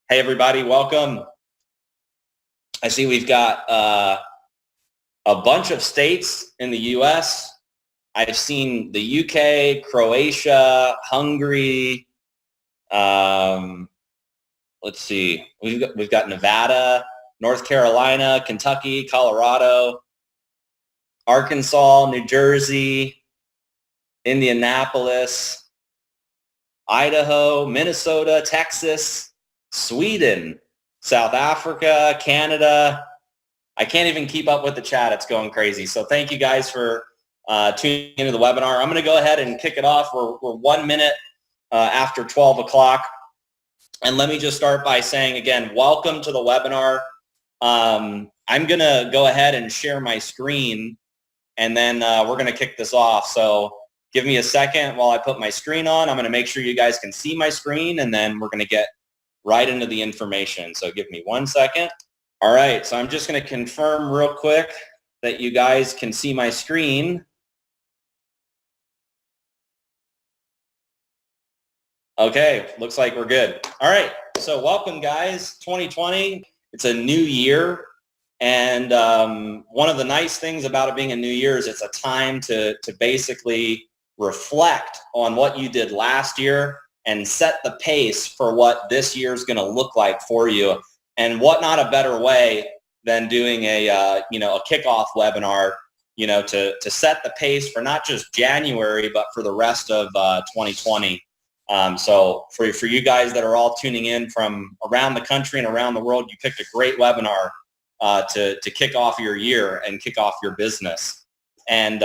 Hey everybody, welcome. I see we've got a bunch of states in the US. I've seen the UK, Croatia, Hungary. Let's see, we've got Nevada, North Carolina, Kentucky, Colorado, Arkansas, New Jersey, Indianapolis, Idaho, Minnesota, Texas, Sweden, South Africa, Canada. I can't even keep up with the chat. It's going crazy. So thank you guys for tuning into the webinar. I'm going to go ahead and kick it off. We're 1 minute after 12 o'clock. And let me just start by saying, again, welcome to the webinar. I'm going to go ahead and share my screen, and then we're going to kick this off. So give me a second while I put my screen on. I'm going to make sure you guys can see my screen, and then we're going to get right into the information. So give me 1 second. All right, so I'm just going to confirm real quick that you guys can see my screen. Okay, looks like we're good. All right, so welcome guys, 2020. It's a new year, and one of the nice things about it being a new year is it's a time to basically reflect on what you did last year and set the pace for what this year is going to look like for you. And what not a better way than doing a a kickoff webinar, to set the pace for not just January but for the rest of 2020. So for you guys that are all tuning in from around the country and around the world, you picked a great webinar to kick off your year and kick off your business. And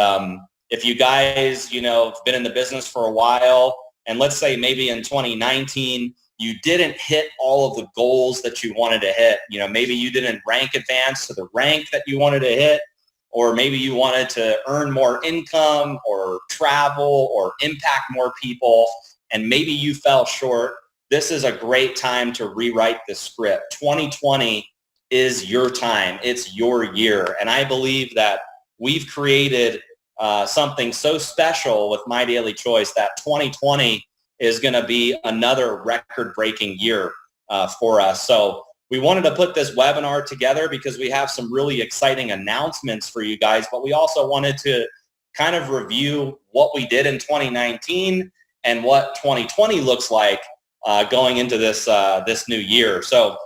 if you guys have been in the business for a while, and let's say maybe in 2019 you didn't hit all of the goals that you wanted to hit, maybe you didn't rank advance to the rank that you wanted to hit, or maybe you wanted to earn more income or travel or impact more people, and maybe you fell short. This is a great time to rewrite the script. 2020 is your time. It's your year. And I believe that we've created something so special with My Daily Choice that 2020 is going to be another record-breaking year for us. So we wanted to put this webinar together because we have some really exciting announcements for you guys, but we also wanted to kind of review what we did in 2019 and what 2020 looks like going into this new year. So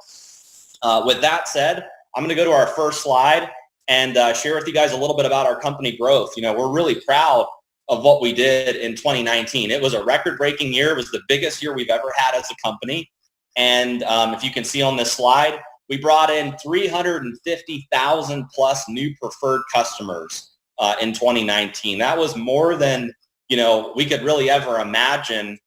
with that said, I'm going to go to our first slide and share with you guys a little bit about our company growth. We're really proud of what we did in 2019. It was a record-breaking year. It was the biggest year we've ever had as a company. And if you can see on this slide, we brought in 350,000 plus new preferred customers in 2019. That was more than we could really ever imagine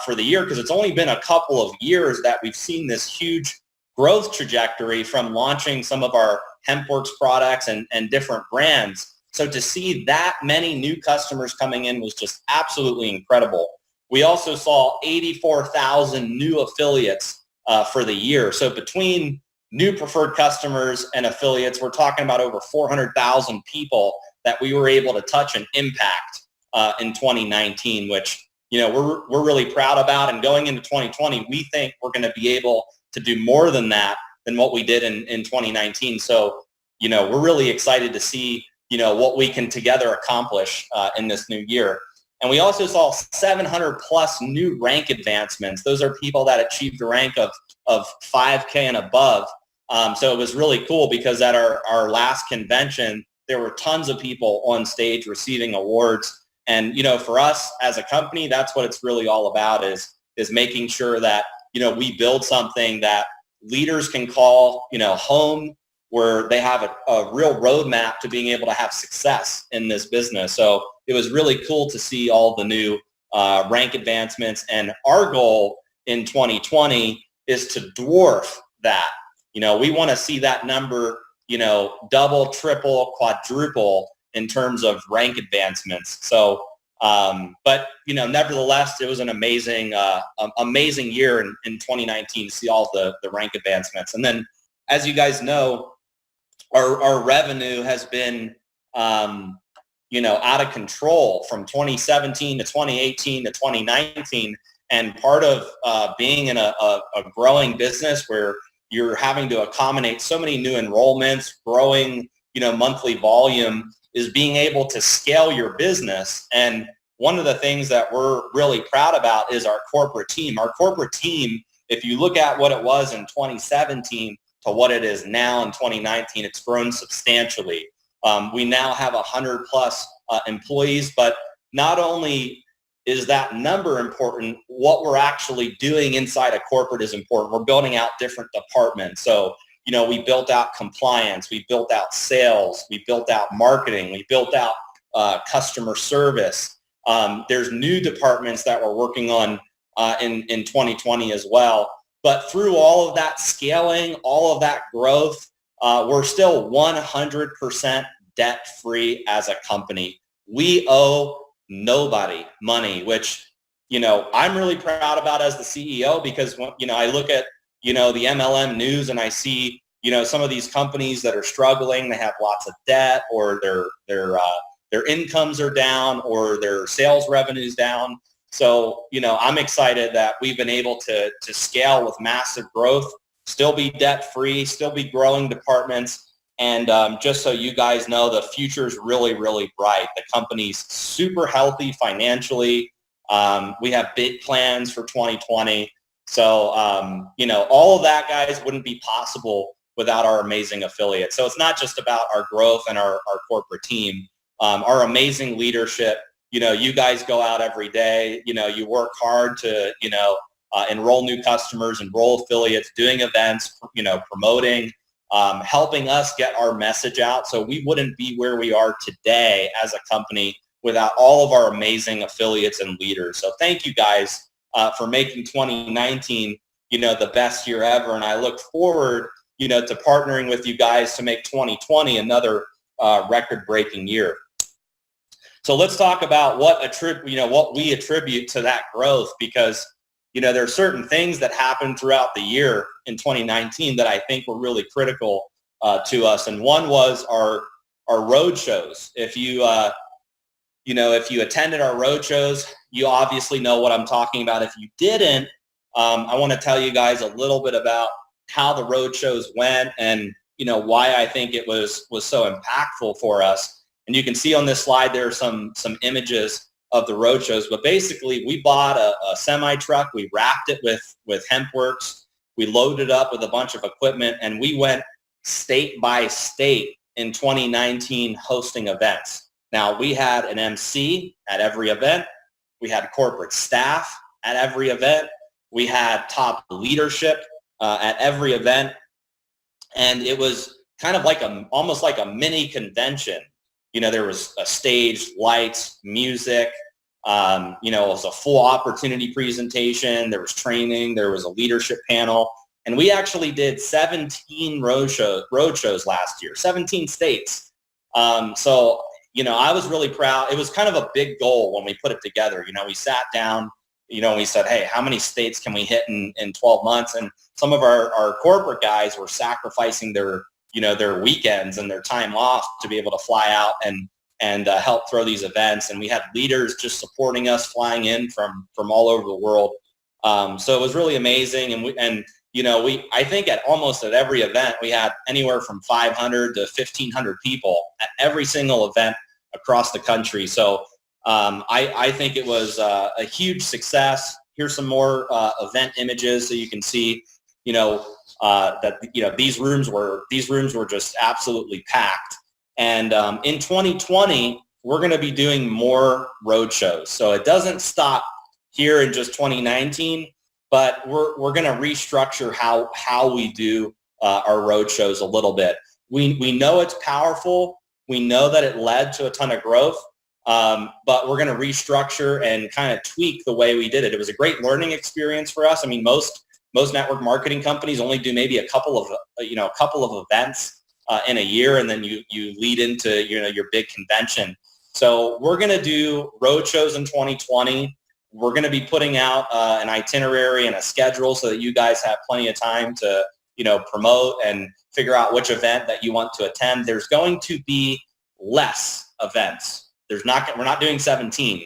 for the year, because it's only been a couple of years that we've seen this huge growth trajectory from launching some of our HempWorks products and different brands. So to see that many new customers coming in was just absolutely incredible. We also saw 84,000 new affiliates for the year. So between new preferred customers and affiliates, we're talking about over 400,000 people that we were able to touch and impact in 2019, which we're really proud about. And going into 2020, we think we're going to be able to do more than that, than what we did in 2019. So we're really excited to see what we can together accomplish in this new year. And we also saw 700 plus new rank advancements. Those are people that achieved a rank of 5K and above. So it was really cool because at our last convention, there were tons of people on stage receiving awards. And, for us as a company, that's what it's really all about is making sure that, we build something that leaders can call, home, where they have a real roadmap to being able to have success in this business. So it was really cool to see all the new rank advancements. And our goal in 2020 is to dwarf that. We want to see that number, double, triple, quadruple in terms of rank advancements. So, but nevertheless, it was an amazing year in 2019 to see all the rank advancements. And then, as you guys know, our revenue has been, out of control from 2017 to 2018 to 2019. And part of being in a growing business where you're having to accommodate so many new enrollments, growing, monthly volume, is being able to scale your business. And one of the things that we're really proud about is our corporate team. Our corporate team, if you look at what it was in 2017 to what it is now in 2019, it's grown substantially. We now have 100 plus employees, but not only is that number important, what we're actually doing inside a corporate is important. We're building out different departments. So, we built out compliance, we built out sales, we built out marketing, we built out customer service. There's new departments that we're working on in 2020 as well. But through all of that scaling, all of that growth, we're still 100% debt-free as a company. We owe nobody money, which, I'm really proud about as the CEO, because, I look at, the MLM news and I see, some of these companies that are struggling, they have lots of debt, or their incomes are down, or their sales revenues down. So, I'm excited that we've been able to scale with massive growth, still be debt-free, still be growing departments. And just so you guys know, the future is really, really bright. The company's super healthy financially. We have big plans for 2020. So, all of that, guys, wouldn't be possible without our amazing affiliates. So it's not just about our growth and our corporate team. Our amazing leadership, you guys go out every day, you work hard to, enroll new customers, enroll affiliates, doing events, promoting, helping us get our message out. So we wouldn't be where we are today as a company without all of our amazing affiliates and leaders. So thank you guys for making 2019, the best year ever. And I look forward, to partnering with you guys to make 2020 another record-breaking year. So let's talk about what we attribute to that growth, because, there are certain things that happened throughout the year in 2019 that I think were really critical to us. And one was our road shows. If you attended our road shows, you obviously know what I'm talking about. If you didn't, I want to tell you guys a little bit about how the road shows went and, why I think it was so impactful for us. And you can see on this slide, there are some images of the road shows, but basically we bought a semi truck, we wrapped it with HempWorks, we loaded up with a bunch of equipment, and we went state by state in 2019 hosting events. Now, we had an MC at every event, we had corporate staff at every event, we had top leadership at every event, and it was kind of like almost like a mini convention. There was a stage, lights, music, it was a full opportunity presentation, there was training, there was a leadership panel, and we actually did 17 road shows last year, 17 states. So, I was really proud. It was kind of a big goal when we put it together. We sat down, and we said, hey, how many states can we hit in 12 months? And some of our corporate guys were sacrificing their weekends and their time off to be able to fly out and help throw these events. And we had leaders just supporting us, flying in from all over the world. So it was really amazing. And I think at every event, we had anywhere from 500 to 1,500 people at every single event across the country. So I think it was a huge success. Here's some more event images so you can see, that these rooms were just absolutely packed. And in 2020, we're going to be doing more road shows. So it doesn't stop here in just 2019, but we're going to restructure how we do our road shows a little bit. We know it's powerful. We know that it led to a ton of growth, but we're going to restructure and kind of tweak the way we did it. It was a great learning experience for us. I mean, most network marketing companies only do maybe a couple of events in a year, and then you lead into your big convention. So we're going to do road shows in 2020. We're going to be putting out an itinerary and a schedule so that you guys have plenty of time to promote and figure out which event that you want to attend. There's going to be less events. We're not doing 17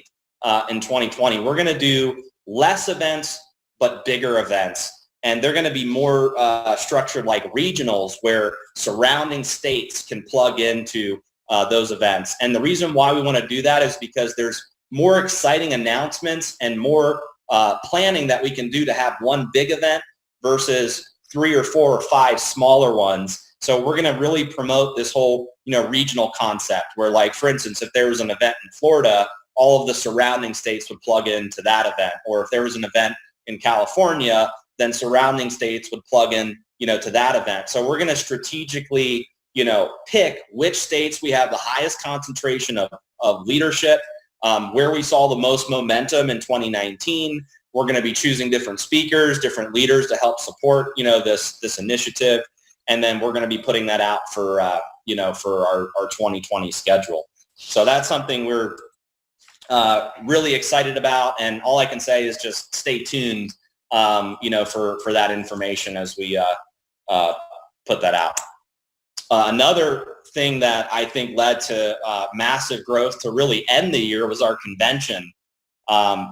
in 2020. We're going to do less events, but bigger events. And they're going to be more structured like regionals where surrounding states can plug into those events. And the reason why we want to do that is because there's more exciting announcements and more planning that we can do to have one big event versus 3 or 4 or 5 smaller ones. So we're going to really promote this whole, regional concept where, like, for instance, if there was an event in Florida, all of the surrounding states would plug into that event. Or if there was an event in California, then surrounding states would plug in, to that event. So we're going to strategically, pick which states we have the highest concentration of leadership, where we saw the most momentum in 2019. We're going to be choosing different speakers, different leaders to help support, this initiative. And then we're going to be putting that out for, for our 2020 schedule. So that's something we're really excited about. And all I can say is just stay tuned, for that information as we put that out. Another thing that I think led to massive growth to really end the year was our convention.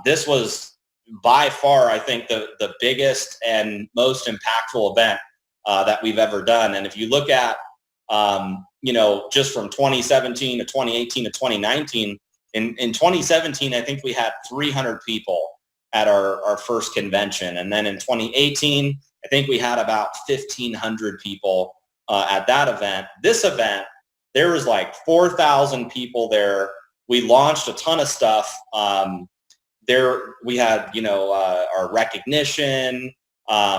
This was by far, I think, the biggest and most impactful event that we've ever done. And if you look at, just from 2017 to 2018 to 2019, in 2017, I think we had 300 people at our first convention. And then in 2018, I think we had about 1,500 people at that event. This event, there was like 4,000 people there. We launched a ton of stuff. There we had, our recognition.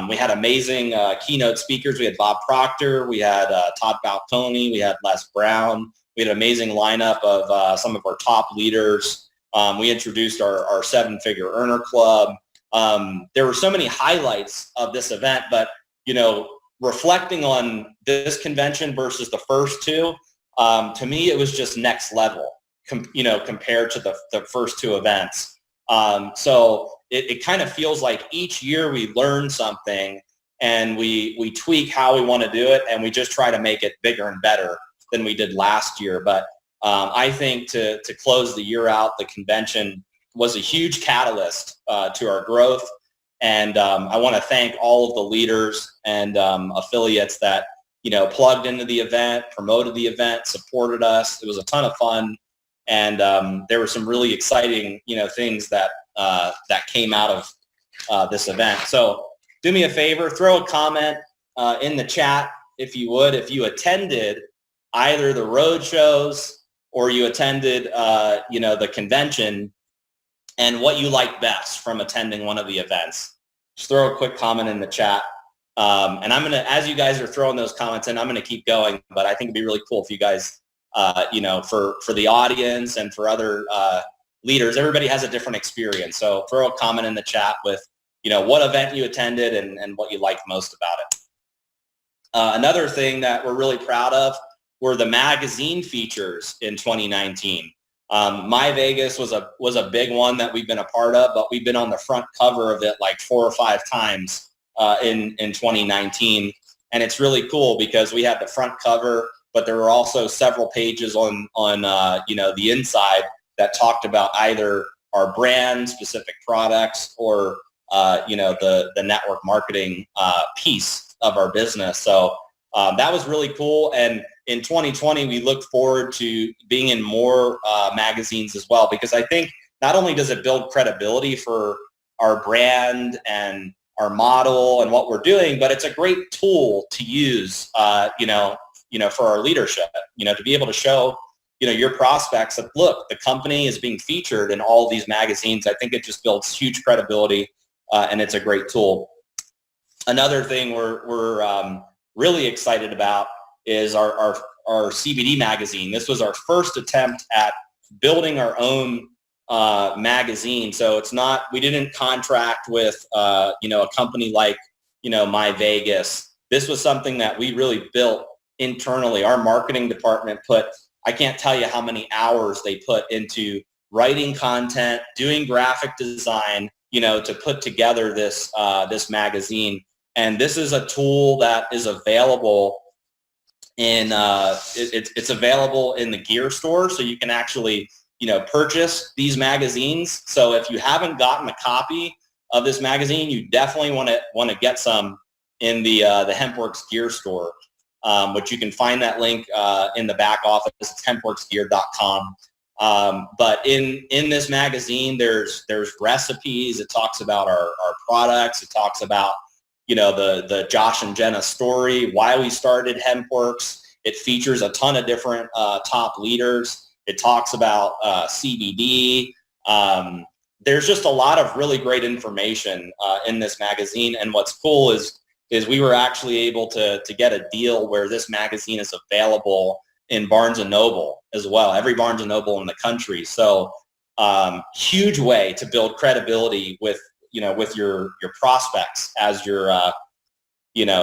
We had amazing keynote speakers. We had Bob Proctor. We had Todd Falcone. We had Les Brown. We had an amazing lineup of some of our top leaders. We introduced our 7-figure earner club. There were so many highlights of this event, but, reflecting on this convention versus the first two, to me, it was just next level, compared to the first two events. So it kind of feels like each year we learn something and we tweak how we want to do it, and we just try to make it bigger and better than we did last year. But I think to close the year out, the convention was a huge catalyst to our growth. And I want to thank all of the leaders and affiliates that, plugged into the event, promoted the event, supported us. It was a ton of fun. And there were some really exciting, things that came out of this event. So do me a favor, throw a comment in the chat if you would, if you attended either the road shows or you attended, the convention, and what you liked best from attending one of the events. Just throw a quick comment in the chat. And I'm going to, as you guys are throwing those comments in, I'm going to keep going, but I think it'd be really cool if you guys, for the audience and for other leaders, everybody has a different experience. So throw a comment in the chat with, what event you attended and what you liked most about it. Another thing that we're really proud of were the magazine features in 2019. My Vegas was a big one that we've been a part of, but we've been on the front cover of it like 4 or 5 times in 2019. And it's really cool because we had the front cover, but there were also several pages on the inside that talked about either our brand, specific products, or the network marketing piece of our business. So that was really cool. And in 2020, we look forward to being in more magazines as well, because I think not only does it build credibility for our brand and our model and what we're doing, but it's a great tool to use, for our leadership, to be able to show, your prospects that, look, the company is being featured in all of these magazines. I think it just builds huge credibility, and it's a great tool. Another thing we're really excited about is our CBD magazine. This was our first attempt at building our own magazine. So we didn't contract with, a company like, My Vegas. This was something that we really built internally. Our marketing department I can't tell you how many hours they put into writing content, doing graphic design, to put together this magazine. And this is a tool that is available in it's available in the gear store, so you can actually purchase these magazines. So if you haven't gotten a copy of this magazine, you definitely want to get some in the HempWorks gear store, which you can find that link in the back office. It's hempworksgear.com. But in this magazine, there's recipes. It talks about our products. It talks about, the Josh and Jenna story, why we started HempWorks. It features a ton of different top leaders. It talks about CBD. There's just a lot of really great information in this magazine. And what's cool is we were actually able to get a deal where this magazine is available in Barnes & Noble as well, every Barnes & Noble in the country. So huge way to build credibility with your prospects as you're,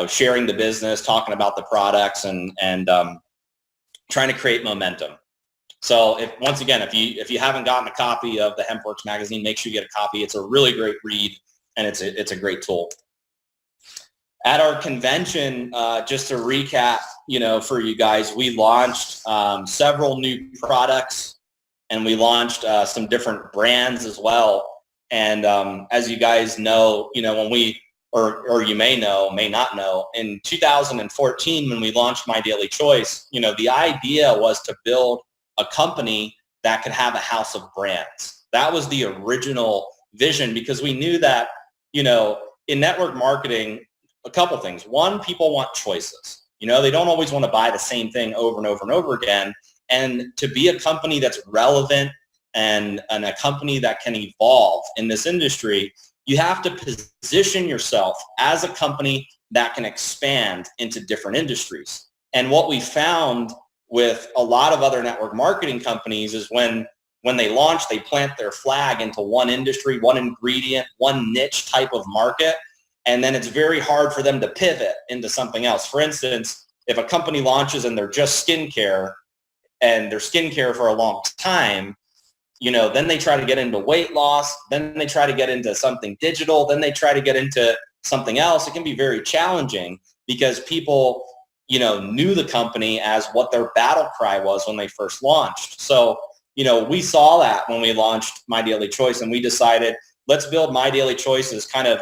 sharing the business, talking about the products and trying to create momentum. So if you haven't gotten a copy of the HempWorks magazine, make sure you get a copy. It's a really great read, and it's a great tool. At our convention, just to recap, for you guys, we launched several new products, and we launched some different brands as well. And as you guys know, when we, or you may not know, in 2014, when we launched My Daily Choice, the idea was to build a company that could have a house of brands. That was the original vision, because we knew that, in network marketing, a couple things. One, people want choices. They don't always want to buy the same thing over and over and over again. And to be a company that's relevant and a company that can evolve in this industry, you have to position yourself as a company that can expand into different industries. And what we found with a lot of other network marketing companies is when they launch, they plant their flag into one industry, one ingredient, one niche type of market, and then it's very hard for them to pivot into something else. For instance, if a company launches and they're just skincare, and they're skincare for a long time, then they try to get into weight loss, then they try to get into something digital, then they try to get into something else. It can be very challenging because people, knew the company as what their battle cry was when they first launched. So, we saw that when we launched My Daily Choice, and we decided, let's build My Daily Choice as kind of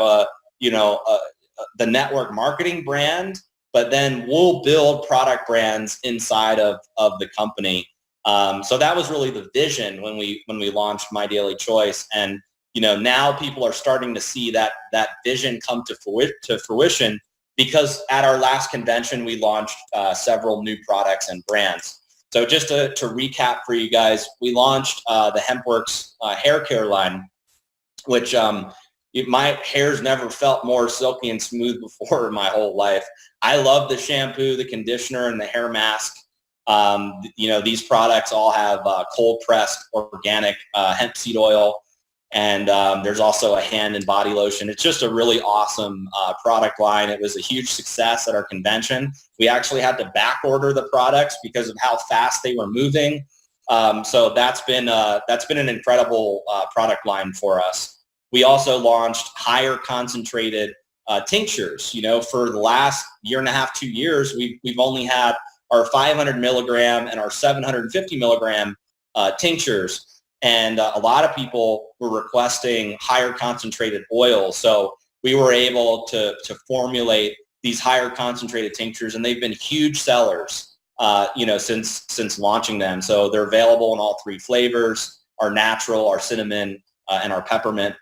the network marketing brand, but then we'll build product brands inside of the company. So that was really the vision when we launched My Daily Choice. And, now people are starting to see that vision come to fruition, because at our last convention, we launched several new products and brands. So just to recap for you guys, we launched the HempWorks hair care line, which my hair's never felt more silky and smooth before in my whole life. I love the shampoo, the conditioner, and the hair mask. These products all have cold pressed organic hemp seed oil, and there's also a hand and body lotion. It's just a really awesome product line. It was a huge success at our convention. We actually had to back order the products because of how fast they were moving. So that's been an incredible product line for us. We also launched higher concentrated tinctures. For the last year and a half, 2 years, we've only had our 500 milligram and our 750 milligram tinctures. And a lot of people were requesting higher concentrated oils. So we were able to formulate these higher concentrated tinctures, and they've been huge sellers, since launching them. So they're available in all three flavors: our natural, our cinnamon, and our peppermint.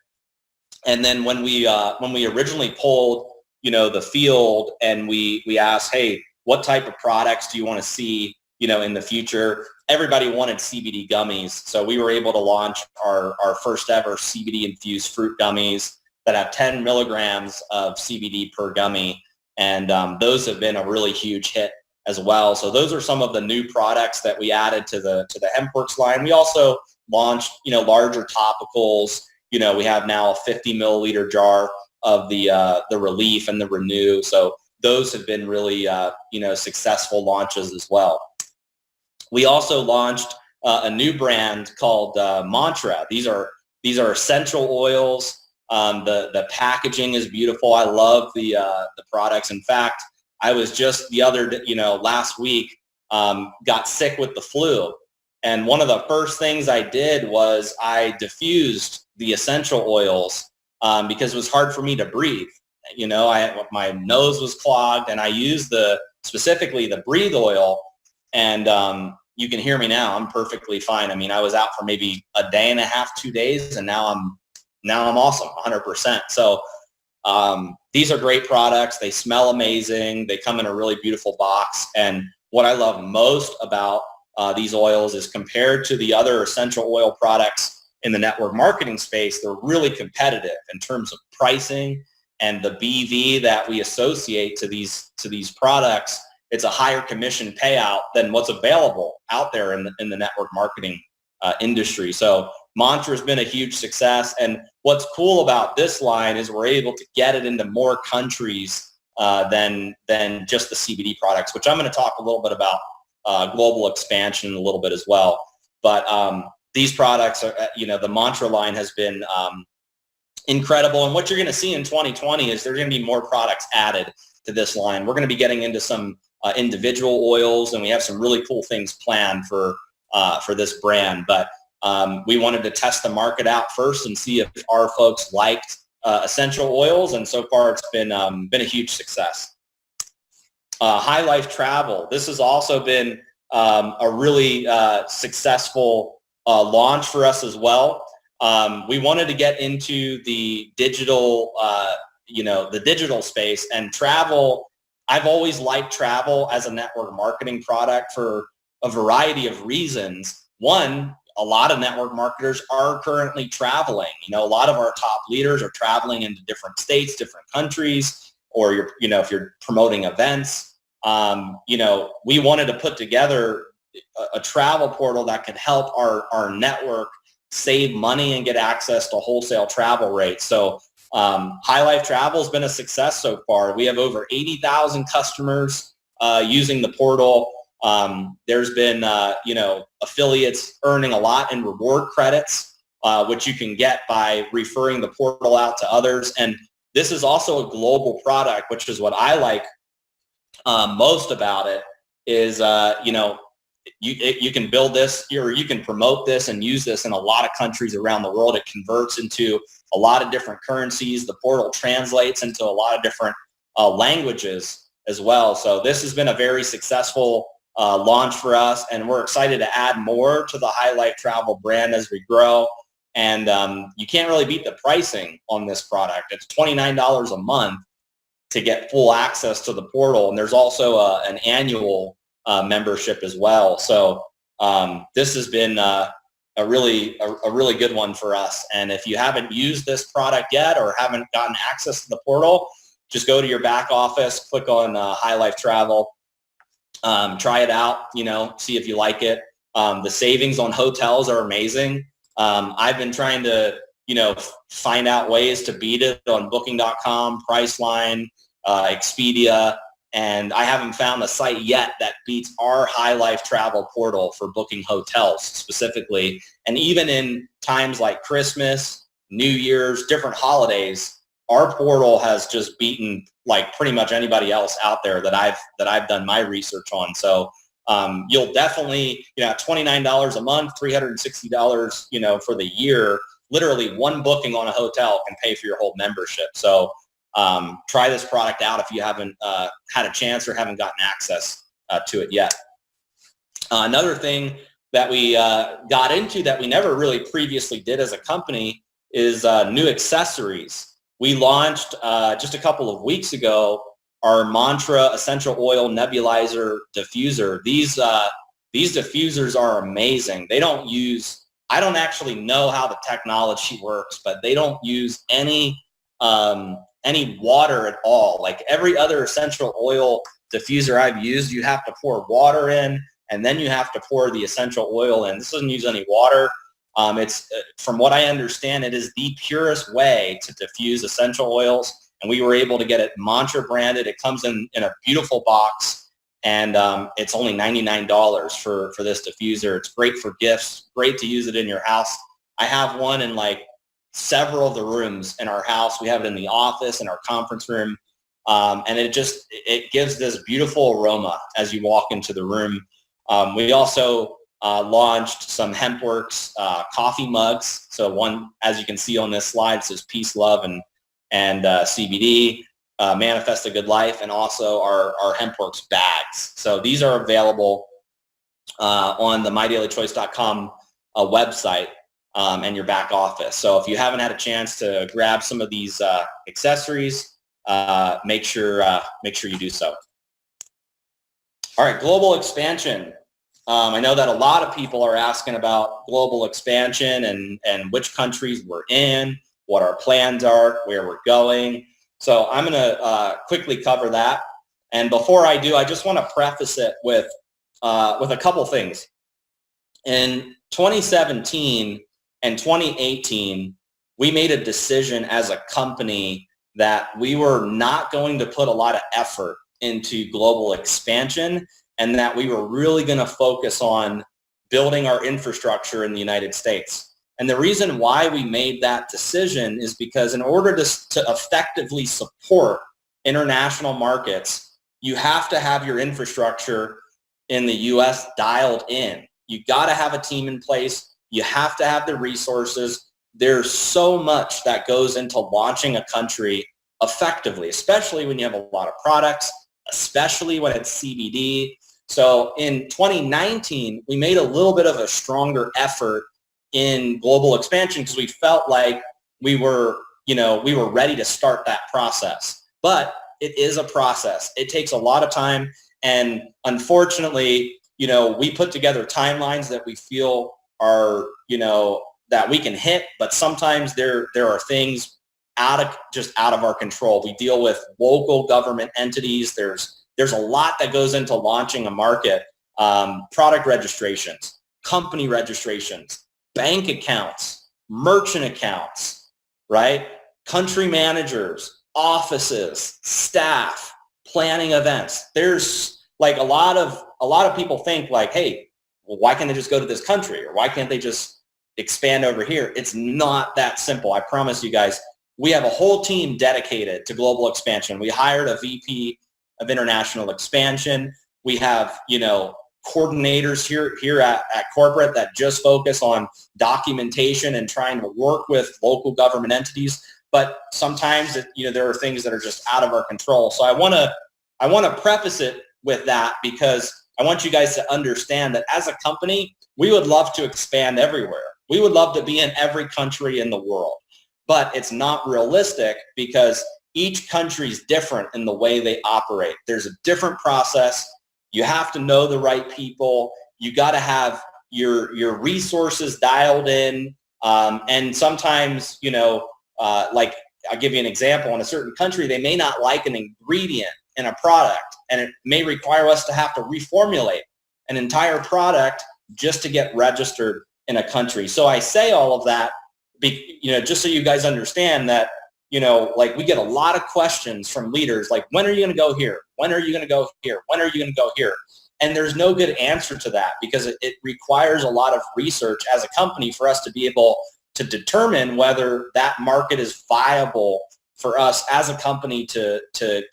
And then when we originally polled, the field, and we asked, hey, what type of products do you want to see, in the future? Everybody wanted CBD gummies. So we were able to launch our first ever CBD infused fruit gummies that have 10 milligrams of CBD per gummy. And those have been a really huge hit as well. So those are some of the new products that we added to the HempWorks line. We also launched, larger topicals. We have now a 50 milliliter jar of the Relief and the Renew. So those have been really, successful launches as well. We also launched a new brand called Mantra. These are essential oils. The packaging is beautiful. I love the products. In fact, I was just last week, got sick with the flu. And one of the first things I did was I diffused the essential oils because it was hard for me to breathe. You know, my nose was clogged, and I used specifically the breathe oil, and you can hear me now. I'm perfectly fine. I mean, I was out for maybe a day and a half, 2 days, and now I'm awesome, 100%. So these are great products. They smell amazing. They come in a really beautiful box. And what I love most about these oils is, compared to the other essential oil products in the network marketing space, they're really competitive in terms of pricing and the BV that we associate to these products. It's a higher commission payout than what's available out there in the network marketing industry. So Mantra has been a huge success. And what's cool about this line is we're able to get it into more countries than just the CBD products, which I'm going to talk a little bit about global expansion in a little bit as well. But these products are, the Mantra line has been incredible. And what you're going to see in 2020 is there's going to be more products added to this line. We're going to be getting into some individual oils, and we have some really cool things planned for this brand. But we wanted to test the market out first and see if our folks liked essential oils, and so far it's been a huge success. High Life Travel. This has also been a really successful launch for us as well. We wanted to get into the digital, the digital space, and travel. I've always liked travel as a network marketing product for a variety of reasons. One, a lot of network marketers are currently traveling. A lot of our top leaders are traveling into different states, different countries, or if you're promoting events. We wanted to put together a travel portal that could help our network save money and get access to wholesale travel rates. So High Life Travel has been a success so far. We have over 80,000 customers using the portal. There's been, affiliates earning a lot in reward credits, which you can get by referring the portal out to others. And this is also a global product, which is what I like most about it is, you can build this, or you can promote this and use this in a lot of countries around the world. It converts into a lot of different currencies. The portal translates into a lot of different languages as well. So this has been a very successful launch for us, and we're excited to add more to the High Life Travel brand as we grow. And you can't really beat the pricing on this product. It's $29 a month to get full access to the portal, and there's also an annual membership as well. So this has been a really good one for us. And if you haven't used this product yet or haven't gotten access to the portal, just go to your back office, click on High Life Travel, try it out, see if you like it. The savings on hotels are amazing. I've been trying to, find out ways to beat it on Booking.com, Priceline, Expedia, and I haven't found a site yet that beats our High Life Travel portal for booking hotels specifically. And even in times like Christmas, New Year's, different holidays, our portal has just beaten like pretty much anybody else out there that I've done my research on. So you'll definitely, $29 a month, $360, for the year. Literally one booking on a hotel can pay for your whole membership. So try this product out if you haven't had a chance or haven't gotten access to it yet. Another thing that we got into that we never really previously did as a company is new accessories. We launched just a couple of weeks ago our Mantra Essential Oil Nebulizer Diffuser. These diffusers are amazing. I don't actually know how the technology works, but they don't use any water at all. Like every other essential oil diffuser I've used, you have to pour water in, and then you have to pour the essential oil in. This doesn't use any water. It's from what I understand, it is the purest way to diffuse essential oils, and we were able to get it Mantra branded. It comes in a beautiful box, and it's only $99 for this diffuser. It's great for gifts, great to use it in your house. I have one in like several of the rooms in our house. We have it in the office, in our conference room, and it gives this beautiful aroma as you walk into the room. We also launched some HempWorks coffee mugs. So one, as you can see on this slide, says Peace, Love, and CBD, Manifest a Good Life, and also our HempWorks bags. So these are available on the mydailychoice.com website and your back office. So if you haven't had a chance to grab some of these accessories, make sure you do so. All right, global expansion. I know that a lot of people are asking about global expansion and which countries we're in, what our plans are, where we're going. So I'm going to quickly cover that. And before I do, I just want to preface it with a couple things. In 2017 and 2018, we made a decision as a company that we were not going to put a lot of effort into global expansion, and that we were really going to focus on building our infrastructure in the United States. And the reason why we made that decision is because in order to effectively support international markets, you have to have your infrastructure in the US dialed in. You got to have a team in place. You have to have the resources. There's so much that goes into launching a country effectively, especially when you have a lot of products, especially when it's CBD. So in 2019, we made a little bit of a stronger effort in global expansion because we felt like we were ready to start that process. But it is a process. It takes a lot of time. And unfortunately, we put together timelines that we feel are, that we can hit, but sometimes there are things out of our control. We deal with local government entities. There's a lot that goes into launching a market. Product registrations, company registrations, bank accounts, merchant accounts, right? Country managers, offices, staff, planning events. There's like a lot of people think like, hey, well, why can't they just go to this country? Or why can't they just expand over here? It's not that simple. I promise you guys. We have a whole team dedicated to global expansion. We hired a VP of international expansion. We have, coordinators here at corporate that just focus on documentation and trying to work with local government entities. But sometimes, there are things that are just out of our control. So I want to preface it with that because I want you guys to understand that as a company, we would love to expand everywhere. We would love to be in every country in the world. But it's not realistic because each country is different in the way they operate. There's a different process. You have to know the right people. You got to have your resources dialed in. And sometimes, like I'll give you an example. In a certain country, they may not like an ingredient in a product, and it may require us to have to reformulate an entire product just to get registered in a country. So I say all of that, just so you guys understand that, like we get a lot of questions from leaders like, when are you going to go here? When are you going to go here? When are you going to go here? And there's no good answer to that because it requires a lot of research as a company for us to be able to determine whether that market is viable for us as a company to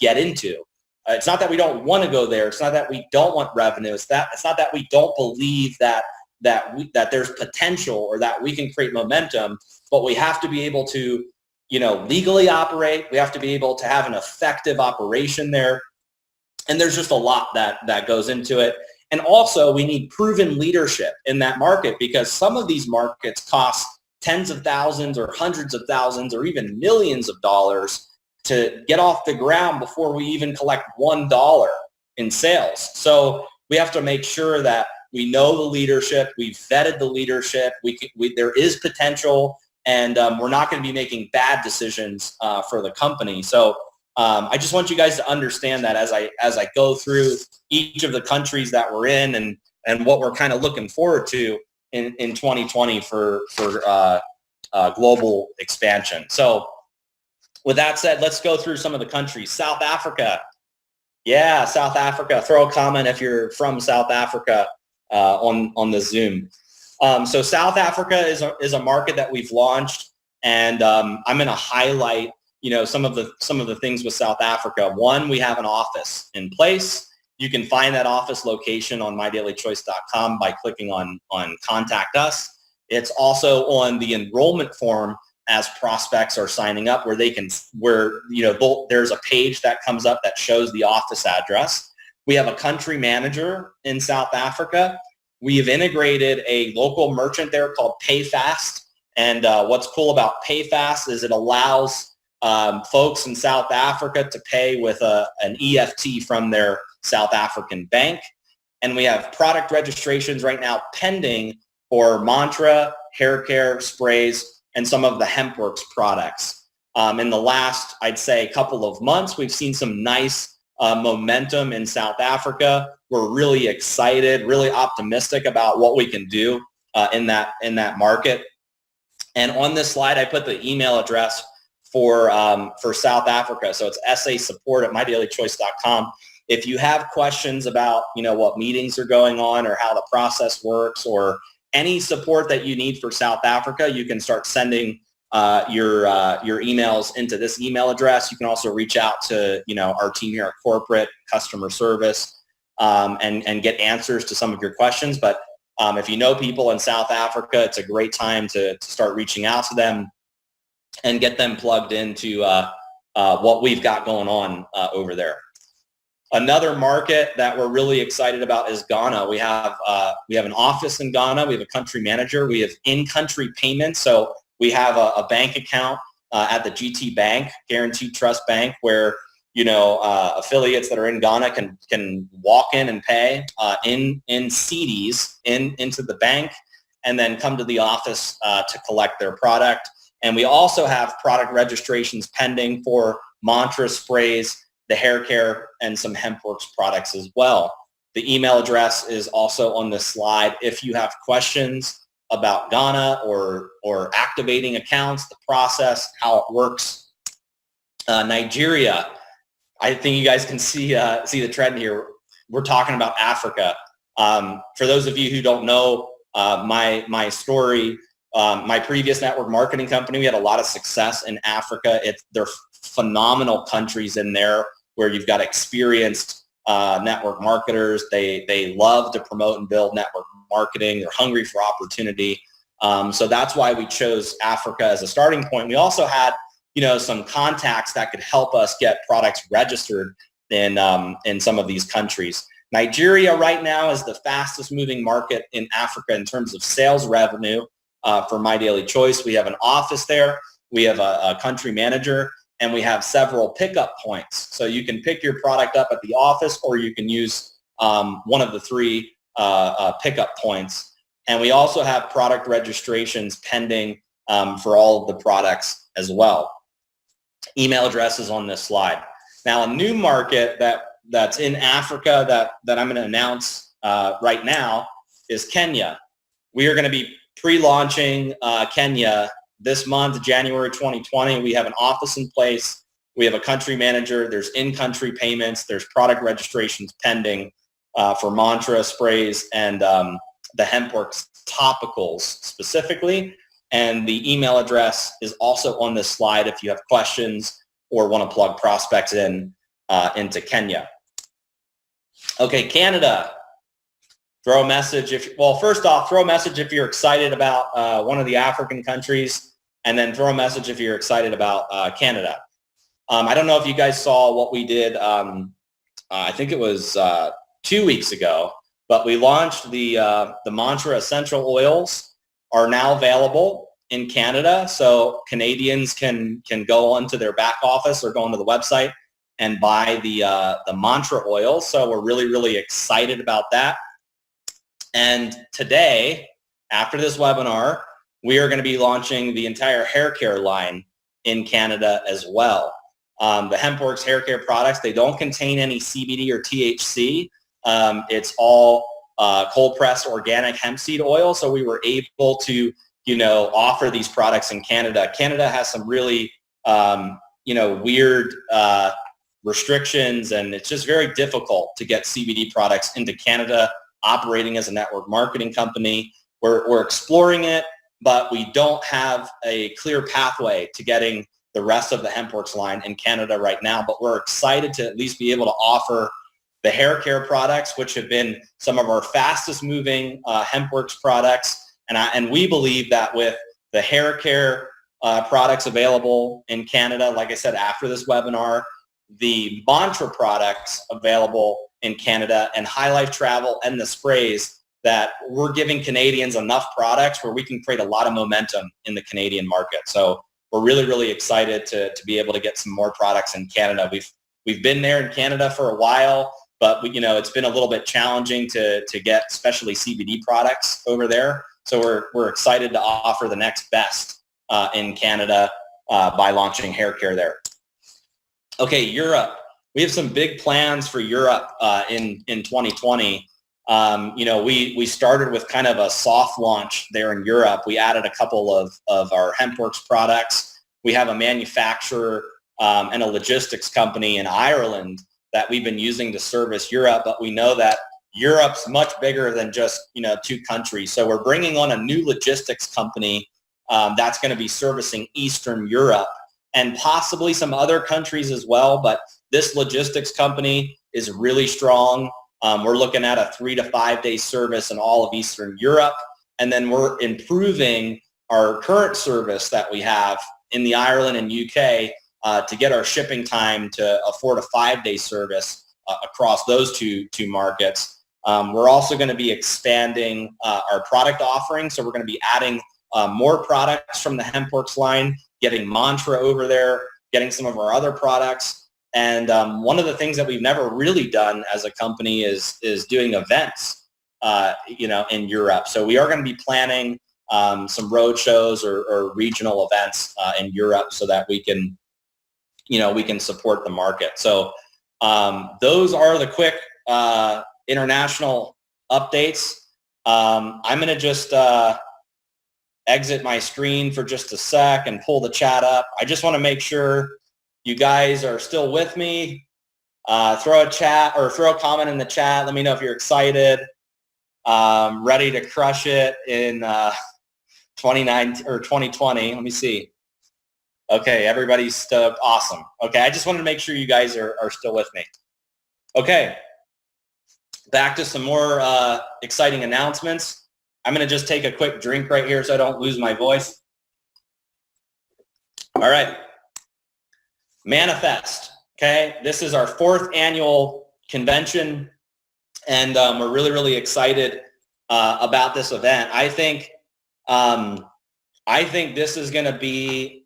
get into. It's not that we don't want to go there. It's not that we don't want revenue. It's not that we don't believe that there's potential or that we can create momentum, but we have to be able to, legally operate. We have to be able to have an effective operation there. And there's just a lot that goes into it. And also we need proven leadership in that market because some of these markets cost tens of thousands or hundreds of thousands or even millions of dollars to get off the ground before we even collect $1 in sales. So we have to make sure that we know the leadership, we've vetted the leadership, there is potential, and we're not going to be making bad decisions for the company. So I just want you guys to understand that as I go through each of the countries that we're in and what we're kind of looking forward to in 2020 for global expansion. So with that said, let's go through some of the countries. South Africa. Yeah, South Africa. Throw a comment if you're from South Africa on the Zoom. So South Africa is a market that we've launched, and I'm going to highlight some of the things with South Africa. One, we have an office in place. You can find that office location on mydailychoice.com by clicking on Contact Us. It's also on the enrollment form as prospects are signing up, there's a page that comes up that shows the office address. We have a country manager in South Africa. We have integrated a local merchant there called PayFast. And what's cool about PayFast is it allows folks in South Africa to pay with an EFT from their South African bank. And we have product registrations right now pending for Mantra, hair care, sprays, and some of the HempWorks products. In the last, I'd say, couple of months, we've seen some nice momentum in South Africa. We're really excited, really optimistic about what we can do in that market. And on this slide, I put the email address for South Africa. So it's support@mydailychoice.com. If you have questions about, what meetings are going on or how the process works or any support that you need for South Africa, you can start sending your emails into this email address. You can also reach out to, our team here at corporate customer service and get answers to some of your questions. But if you know people in South Africa, it's a great time to start reaching out to them and get them plugged into what we've got going on over there. Another market that we're really excited about is Ghana. We have an office in Ghana. We have a country manager. We have in-country payments. So we have a bank account at the GT Bank, Guaranteed Trust Bank, where affiliates that are in Ghana can walk in and pay in CDs into the bank, and then come to the office to collect their product. And we also have product registrations pending for Mantra sprays, the hair care, and some HempWorks products as well. The email address is also on this slide. If you have questions about Ghana or activating accounts, the process, how it works. Nigeria, I think you guys can see the trend here. We're talking about Africa. For those of you who don't know my story, my previous network marketing company, we had a lot of success in Africa. They're phenomenal countries in there where you've got experienced network marketers. They love to promote and build network marketing. They're hungry for opportunity. So that's why we chose Africa as a starting point. We also had, some contacts that could help us get products registered in some of these countries. Nigeria right now is the fastest moving market in Africa in terms of sales revenue for My Daily Choice. We have an office there. We have a country manager, and we have several pickup points. So you can pick your product up at the office, or you can use one of the three pickup points. And we also have product registrations pending for all of the products as well. Email address is on this slide. Now, a new market that's in Africa that I'm going to announce right now is Kenya. We are going to be pre-launching Kenya this month, January 2020. We have an office in place. We have a country manager. There's in-country payments. There's product registrations pending for Mantra sprays and the HempWorks topicals specifically. And the email address is also on this slide if you have questions or want to plug prospects into Kenya. Okay, Canada. Throw a message first off, throw a message if you're excited about one of the African countries, and then throw a message if you're excited about Canada. I don't know if you guys saw what we did, I think it was 2 weeks ago, but we launched the Mantra essential oils are now available in Canada. So Canadians can go onto their back office or go onto the website and buy the Mantra oil. So we're really, really excited about that. And today, after this webinar, we are going to be launching the entire hair care line in Canada as well. The HempWorks hair care products, they don't contain any CBD or THC. It's all cold pressed organic hemp seed oil. So we were able to, offer these products in Canada. Canada has some really, weird restrictions, and it's just very difficult to get CBD products into Canada operating as a network marketing company. We're exploring it, but we don't have a clear pathway to getting the rest of the HempWorks line in Canada right now. But we're excited to at least be able to offer the hair care products, which have been some of our fastest moving HempWorks products. And we believe that with the hair care products available in Canada, like I said, after this webinar, the Mantra products available in Canada, and High Life Travel and the sprays, that we're giving Canadians enough products where we can create a lot of momentum in the Canadian market. So we're really, really excited to be able to get some more products in Canada. We've been there in Canada for a while, but it's been a little bit challenging to get especially CBD products over there. So we're excited to offer the next best in Canada by launching hair care there. Okay, Europe. We have some big plans for Europe in 2020. We started with kind of a soft launch there in Europe. We added a couple of our HempWorks products. We have a manufacturer and a logistics company in Ireland that we've been using to service Europe, but we know that Europe's much bigger than just, 2 countries. So we're bringing on a new logistics company that's going to be servicing Eastern Europe and possibly some other countries as well. But this logistics company is really strong. We're looking at a 3 to 5 day service in all of Eastern Europe. And then we're improving our current service that we have in the Ireland and UK to get our shipping time to a 4 to 5 day service across those two markets. We're also going to be expanding our product offering. So we're going to be adding more products from the HempWorks line, getting Mantra over there, getting some of our other products. And one of the things that we've never really done as a company is doing events, in Europe. So we are going to be planning some road shows or regional events in Europe so that we can support the market. So those are the quick international updates. I'm going to just exit my screen for just a sec and pull the chat up. I just want to make sure you guys are still with me. Throw a comment in the chat. Let me know if you're excited, ready to crush it in 2020. Let me see. Okay, everybody's stoked. Awesome. Okay, I just wanted to make sure you guys are still with me. Okay, back to some more exciting announcements. I'm going to just take a quick drink right here so I don't lose my voice. All right. Manifest. Okay, this is our 4th annual convention, and we're really, really excited about this event. I think this is going to be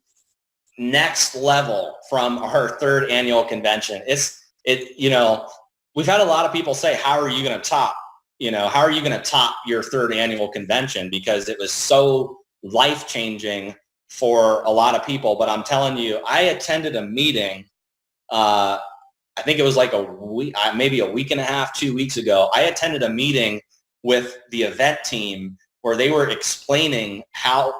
next level from our 3rd annual convention. We've had a lot of people say, how are you going to top your 3rd annual convention? Because it was so life-changing for a lot of people. But I'm telling you, I attended a meeting, I think it was like a week, maybe a week and a half, 2 weeks ago. I attended a meeting with the event team where they were explaining how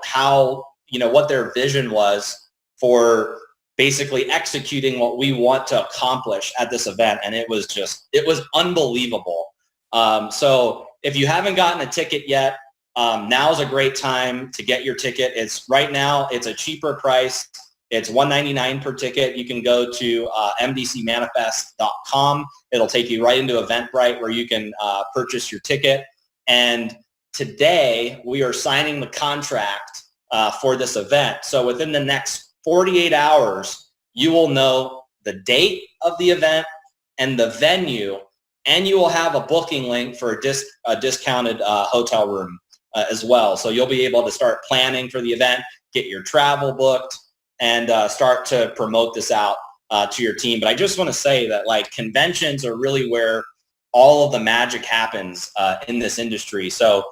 what their vision was for basically executing what we want to accomplish at this event. And it was unbelievable. So if you haven't gotten a ticket yet, now's a great time to get your ticket. Right now it's a cheaper price. It's $199 per ticket. You can go to mdcmanifest.com. It'll take you right into Eventbrite where you can purchase your ticket. And today we are signing the contract for this event. So within the next 48 hours, you will know the date of the event and the venue, and you will have a booking link for a discounted hotel room as well. So you'll be able to start planning for the event, get your travel booked, and start to promote this out to your team. But I just want to say that conventions are really where all of the magic happens in this industry. So,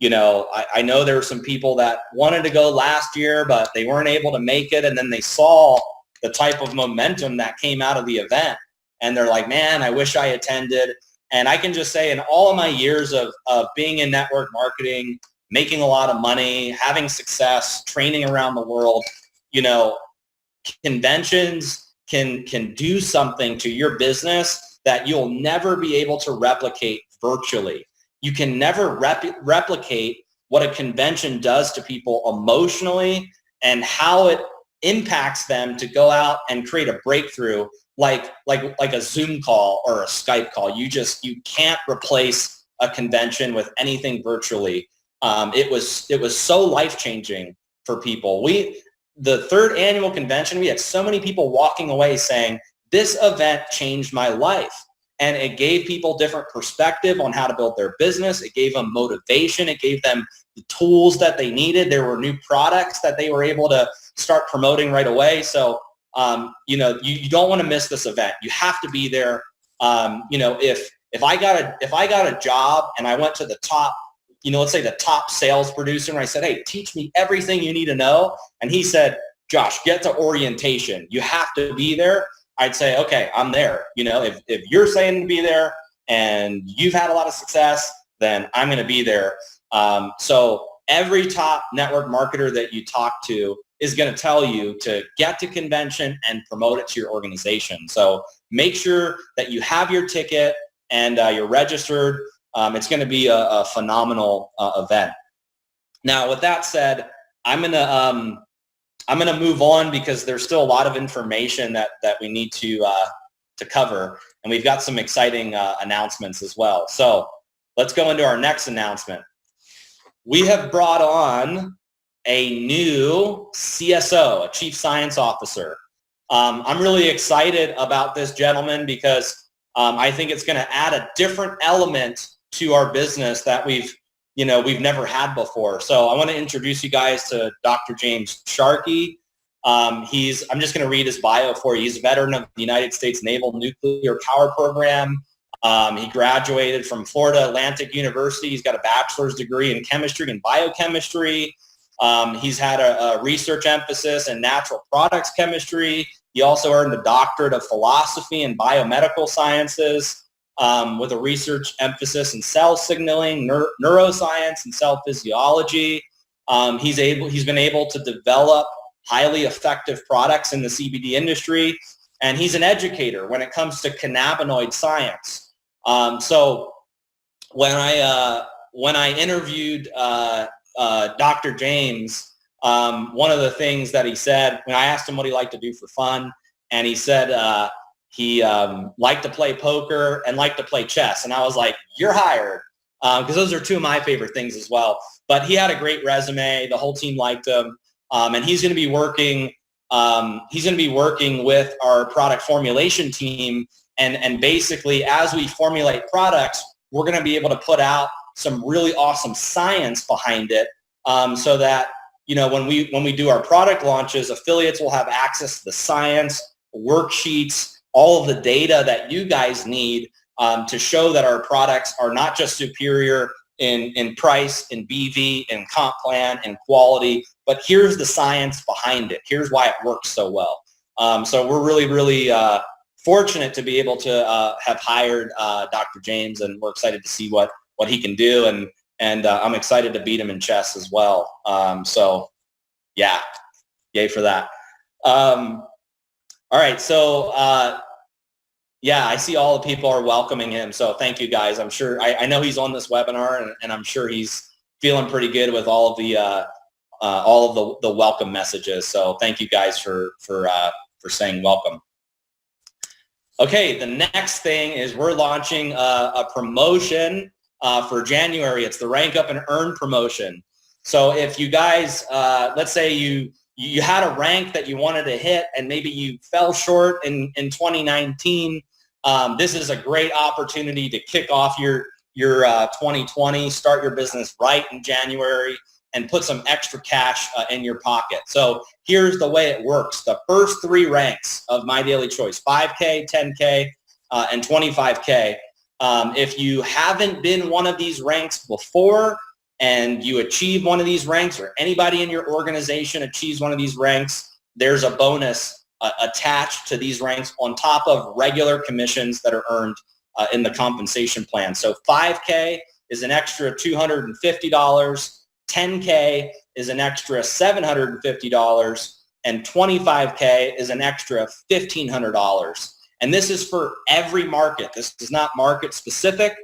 I know there were some people that wanted to go last year, but they weren't able to make it. And then they saw the type of momentum that came out of the event. And they're like, man, I wish I attended. And I can just say in all of my years of being in network marketing, making a lot of money, having success, training around the world, conventions can do something to your business that you'll never be able to replicate virtually. You can never replicate what a convention does to people emotionally and how it impacts them to go out and create a breakthrough like a Zoom call or a Skype call. You can't replace a convention with anything virtually. It was so life-changing for people. The third annual convention, we had so many people walking away saying, this event changed my life. And it gave people different perspective on how to build their business. It gave them motivation. It gave them the tools that they needed. There were new products that they were able to start promoting right away. So, you don't want to miss this event. You have to be there. If I got a job and I went to the top, let's say the top sales producer, and I said, hey, teach me everything you need to know. And he said, Josh, get to orientation. You have to be there. I'd say, okay, I'm there. If you're saying to be there and you've had a lot of success, then I'm going to be there. So every top network marketer that you talk to is going to tell you to get to convention and promote it to your organization. So make sure that you have your ticket and you're registered. It's going to be a phenomenal event. Now, with that said, I'm going to move on because there's still a lot of information that we need to cover, and we've got some exciting announcements as well. So let's go into our next announcement. We have brought on a new CSO, a Chief Science Officer. I'm really excited about this gentleman because I think it's going to add a different element to our business that we've never had before. So I want to introduce you guys to Dr. James Sharkey. I'm just going to read his bio for you. He's a veteran of the United States Naval Nuclear Power Program. He graduated from Florida Atlantic University. He's got a bachelor's degree in chemistry and biochemistry. He's had a research emphasis in natural products chemistry. He also earned a doctorate of philosophy and biomedical sciences with a research emphasis in cell signaling, neuroscience, and cell physiology. He's been able to develop highly effective products in the CBD industry, and he's an educator when it comes to cannabinoid science. So when I interviewed Dr. James, one of the things that he said, when I asked him what he liked to do for fun, and he said he liked to play poker and liked to play chess. And I was like, you're hired, because those are two of my favorite things as well. But he had a great resume. The whole team liked him. And he's going to be working with our product formulation team. And basically, as we formulate products, we're going to be able to put out some really awesome science behind it, so that when we do our product launches, affiliates will have access to the science, worksheets, all of the data that you guys need to show that our products are not just superior in price, in BV, in comp plan, in quality, but here's the science behind it. Here's why it works so well. So we're really, really fortunate to be able to have hired Dr. James, and we're excited to see what he can do, and I'm excited to beat him in chess as well. So yeah, yay for that. All right, so yeah, I see all the people are welcoming him, so thank you guys. I'm sure, I know he's on this webinar, and I'm sure he's feeling pretty good with all of the welcome messages. So thank you guys for saying welcome. Okay, the next thing is we're launching a promotion for January. It's the Rank Up and Earn promotion. So if you guys, let's say you had a rank that you wanted to hit and maybe you fell short in 2019, this is a great opportunity to kick off your 2020, start your business right in January, and put some extra cash in your pocket. So here's the way it works. The first 3 ranks of My Daily Choice, 5K, 10K, and 25K. If you haven't been one of these ranks before and you achieve one of these ranks, or anybody in your organization achieves one of these ranks, there's a bonus attached to these ranks on top of regular commissions that are earned in the compensation plan. So 5K is an extra $250. 10K is an extra $750, and 25K is an extra $1,500. And this is for every market. This is not market specific.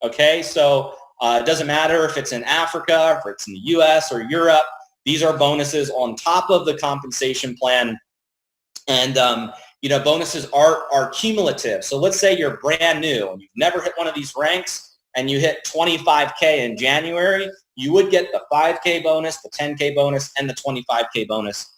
Okay, so it doesn't matter if it's in Africa, if it's in the US or Europe. These are bonuses on top of the compensation plan. And bonuses are cumulative. So let's say you're brand new and you've never hit one of these ranks and you hit 25K in January, you would get the 5K bonus, the 10K bonus, and the 25K bonus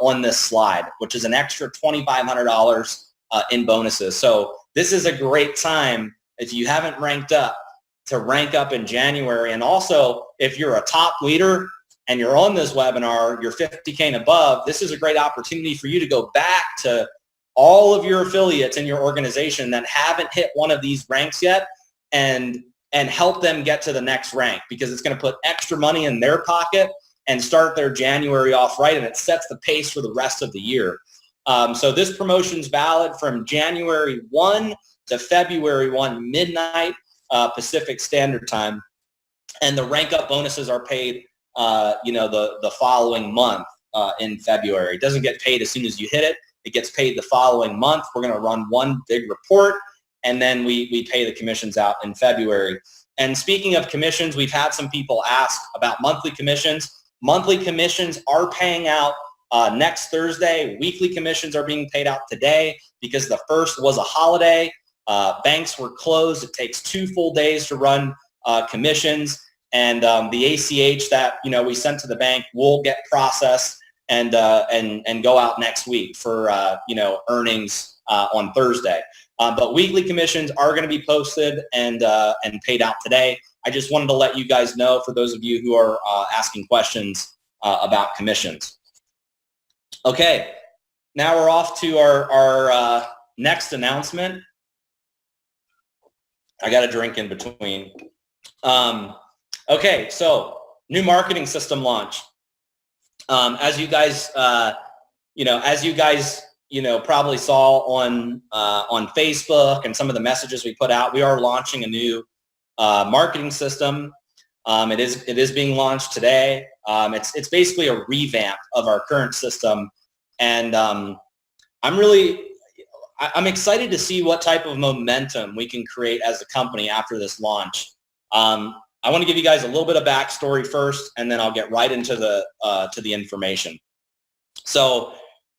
on this slide, which is an extra $2,500 in bonuses. So this is a great time if you haven't ranked up to rank up in January. And also, if you're a top leader and you're on this webinar, you're 50K and above, this is a great opportunity for you to go back to all of your affiliates in your organization that haven't hit one of these ranks yet and help them get to the next rank, because it's going to put extra money in their pocket and start their January off right, and it sets the pace for the rest of the year. So this promotion is valid from January 1 to February 1 midnight Pacific Standard Time, and the rank up bonuses are paid the following month in February. It doesn't get paid as soon as you hit it. It gets paid the following month. We're going to run one big report, and then we pay the commissions out in February. And speaking of commissions, we've had some people ask about monthly commissions. Monthly commissions are paying out next Thursday. Weekly commissions are being paid out today because the first was a holiday. Banks were closed. It takes 2 full days to run commissions, and the ACH that we sent to the bank will get processed and go out next week for earnings on Thursday. But weekly commissions are going to be posted and paid out today. I just wanted to let you guys know, for those of you who are asking questions about commissions. Okay, now we're off to our next announcement. I got a drink in between. Okay, so new marketing system launch. As you guys probably saw on Facebook and some of the messages we put out, we are launching a new marketing system. It is being launched today. It's basically a revamp of our current system, and I'm excited to see what type of momentum we can create as a company after this launch. I want to give you guys a little bit of backstory first, and then I'll get right into the information. So,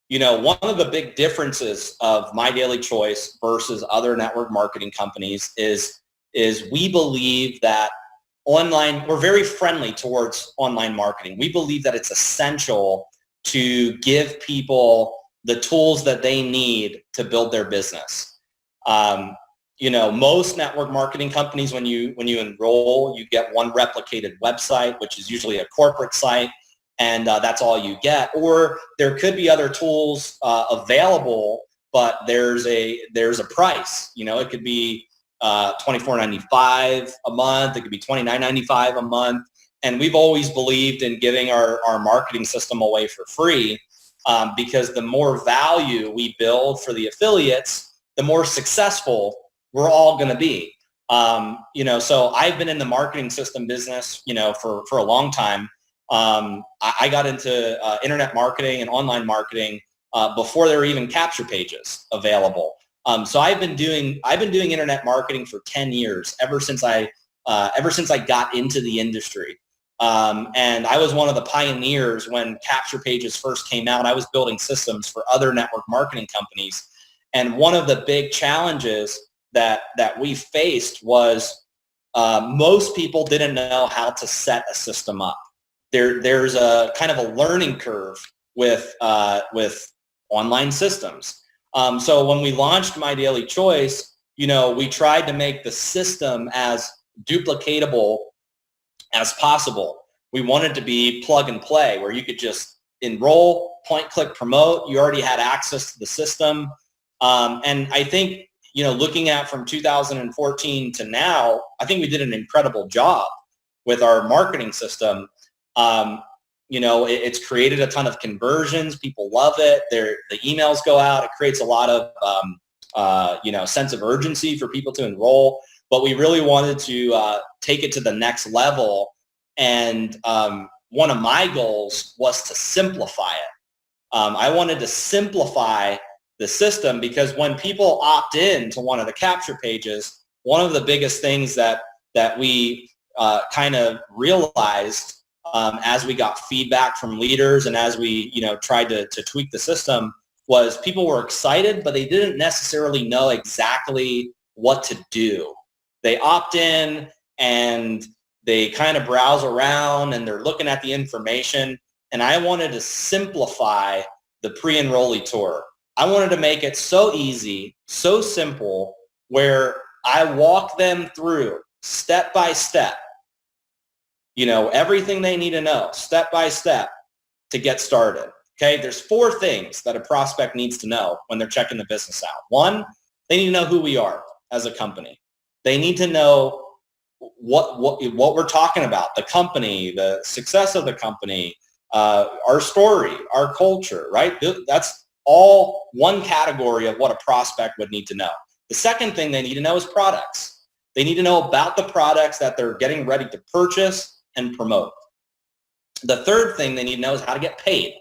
one of the big differences of My Daily Choice versus other network marketing companies is we believe that we're very friendly towards online marketing. We believe that it's essential to give people the tools that they need to build their business. Most network marketing companies, when you enroll, you get one replicated website, which is usually a corporate site, and that's all you get. Or there could be other tools available, but there's a price. It could be $24.95 a month. It could be $29.95 a month. And we've always believed in giving our marketing system away for free, because the more value we build for the affiliates, the more successful we're all going to be. So I've been in the marketing system business, for a long time. I got into internet marketing and online marketing before there were even capture pages available. So I've been doing internet marketing for 10 years, ever since I got into the industry. And I was one of the pioneers when capture pages first came out. I was building systems for other network marketing companies. And one of the big challenges that we faced was most people didn't know how to set a system up. There's a kind of a learning curve with online systems. So when we launched My Daily Choice, we tried to make the system as duplicatable as possible. We wanted to be plug and play, where you could just enroll, point, click, promote. You already had access to the system. And I think, looking at from 2014 to now, I think we did an incredible job with our marketing system. It's created a ton of conversions. People love it. The emails go out. It creates a lot of, sense of urgency for people to enroll. But we really wanted to take it to the next level. And one of my goals was to simplify it. I wanted to simplify the system, because when people opt in to one of the capture pages, one of the biggest things that we kind of realized as we got feedback from leaders and as we tried to tweak the system was people were excited, but they didn't necessarily know exactly what to do. They opt in and they kind of browse around and they're looking at the information. And I wanted to simplify the pre-enrollee tour. I wanted to make it so easy, so simple, where I walk them through step by step, everything they need to know step by step to get started. Okay, there's 4 things that a prospect needs to know when they're checking the business out. 1, they need to know who we are as a company. They need to know what we're talking about, the company, the success of the company, our story, our culture, right? That's all one category of what a prospect would need to know. The second thing they need to know is products. They need to know about the products that they're getting ready to purchase and promote. The third thing they need to know is how to get paid,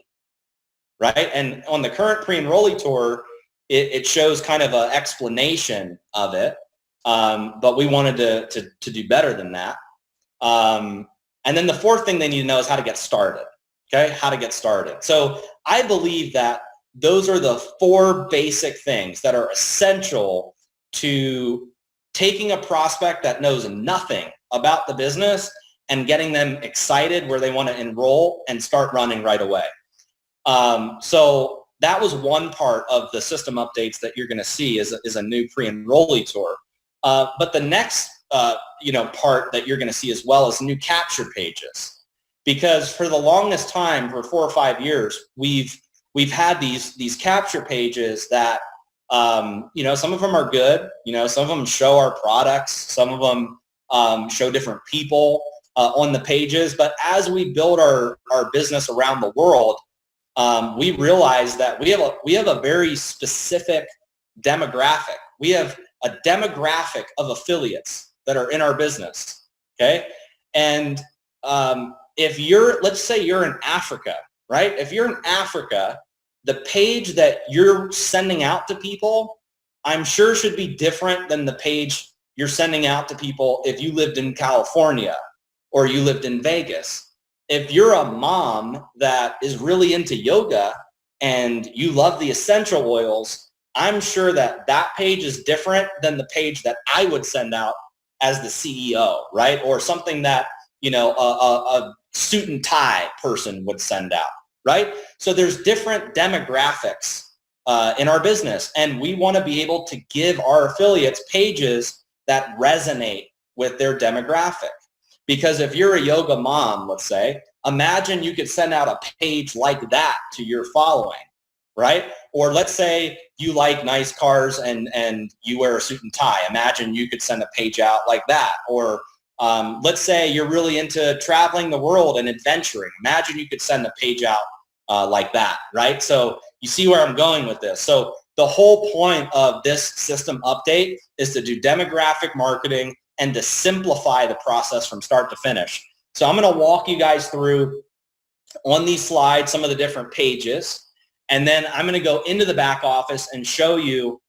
right? And on the current pre-enrollee tour, it shows kind of an explanation of it, but we wanted to do better than that. And then the fourth thing they need to know is how to get started, okay? How to get started. So I believe that those are the 4 basic things that are essential to taking a prospect that knows nothing about the business and getting them excited where they want to enroll and start running right away. So that was one part of the system updates that you're going to see is a new pre-enrollee tour. But the next part that you're going to see as well is new capture pages, because for the longest time, for 4 or 5 years, we've had these capture pages that some of them are good, some of them show our products, some of them show different people on the pages. But as we build our business around the world, we realize that we have a very specific demographic. We have a demographic of affiliates that are in our business, okay? And let's say you're in Africa, right? If you're in Africa, the page that you're sending out to people, I'm sure should be different than the page you're sending out to people if you lived in California or you lived in Vegas. If you're a mom that is really into yoga and you love the essential oils, I'm sure that page is different than the page that I would send out as the CEO, right? Or something that, a suit and tie person would send out, right? So there's different demographics in our business, and we want to be able to give our affiliates pages that resonate with their demographic. Because if you're a yoga mom, let's say, imagine you could send out a page like that to your following, right? Or let's say you like nice cars and you wear a suit and tie. Imagine you could send a page out like that. Or let's say you're really into traveling the world and adventuring. Imagine you could send a page out like that, right? So you see where I'm going with this. So the whole point of this system update is to do demographic marketing and to simplify the process from start to finish. So I'm going to walk you guys through on these slides some of the different pages, and then I'm going to go into the back office and show you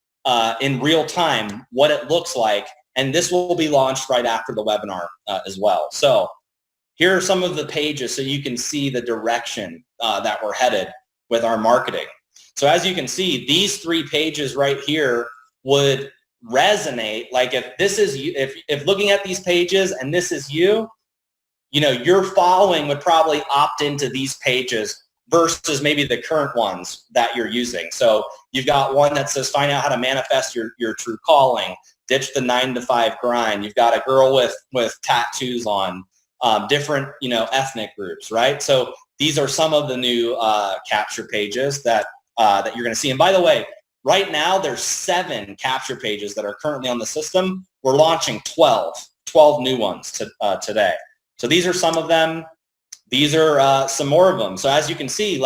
in real time what it looks like, and this will be launched right after the webinar as well. So here are some of the pages so you can see the direction that we're headed with our marketing. So as you can see, these 3 pages right here would resonate. Like if this is you, if looking at these pages and this is you, your following would probably opt into these pages versus maybe the current ones that you're using. So you've got one that says find out how to manifest your true calling, ditch the 9-to-5 grind. You've got a girl with tattoos on, different ethnic groups, right? So these are some of the new capture pages that you're going to see. And by the way, right now there's 7 capture pages that are currently on the system. We're launching 12 new ones today. So these are some of them. These are some more of them. So as you can see,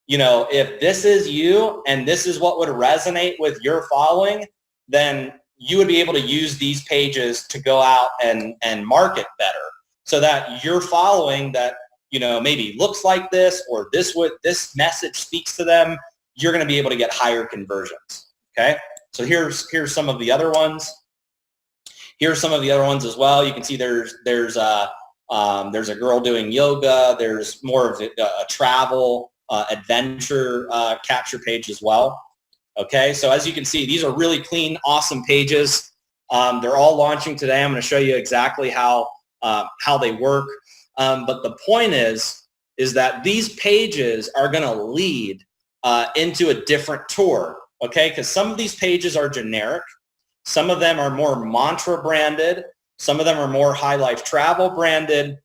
if this is you and this is what would resonate with your following, then you would be able to use these pages to go out and market better so that your following that, maybe looks like this or this message speaks to them, you're going to be able to get higher conversions. Okay. So here's some of the other ones. Here's some of the other ones as well. You can see there's a girl doing yoga. There's more of a travel adventure capture page as well. Okay, so as you can see, these are really clean, awesome pages. They're all launching today. I'm going to show you exactly how they work. But the point is that these pages are going to lead into a different tour. Okay, because some of these pages are generic. Some of them are more mantra branded. Some of them are more high life travel branded.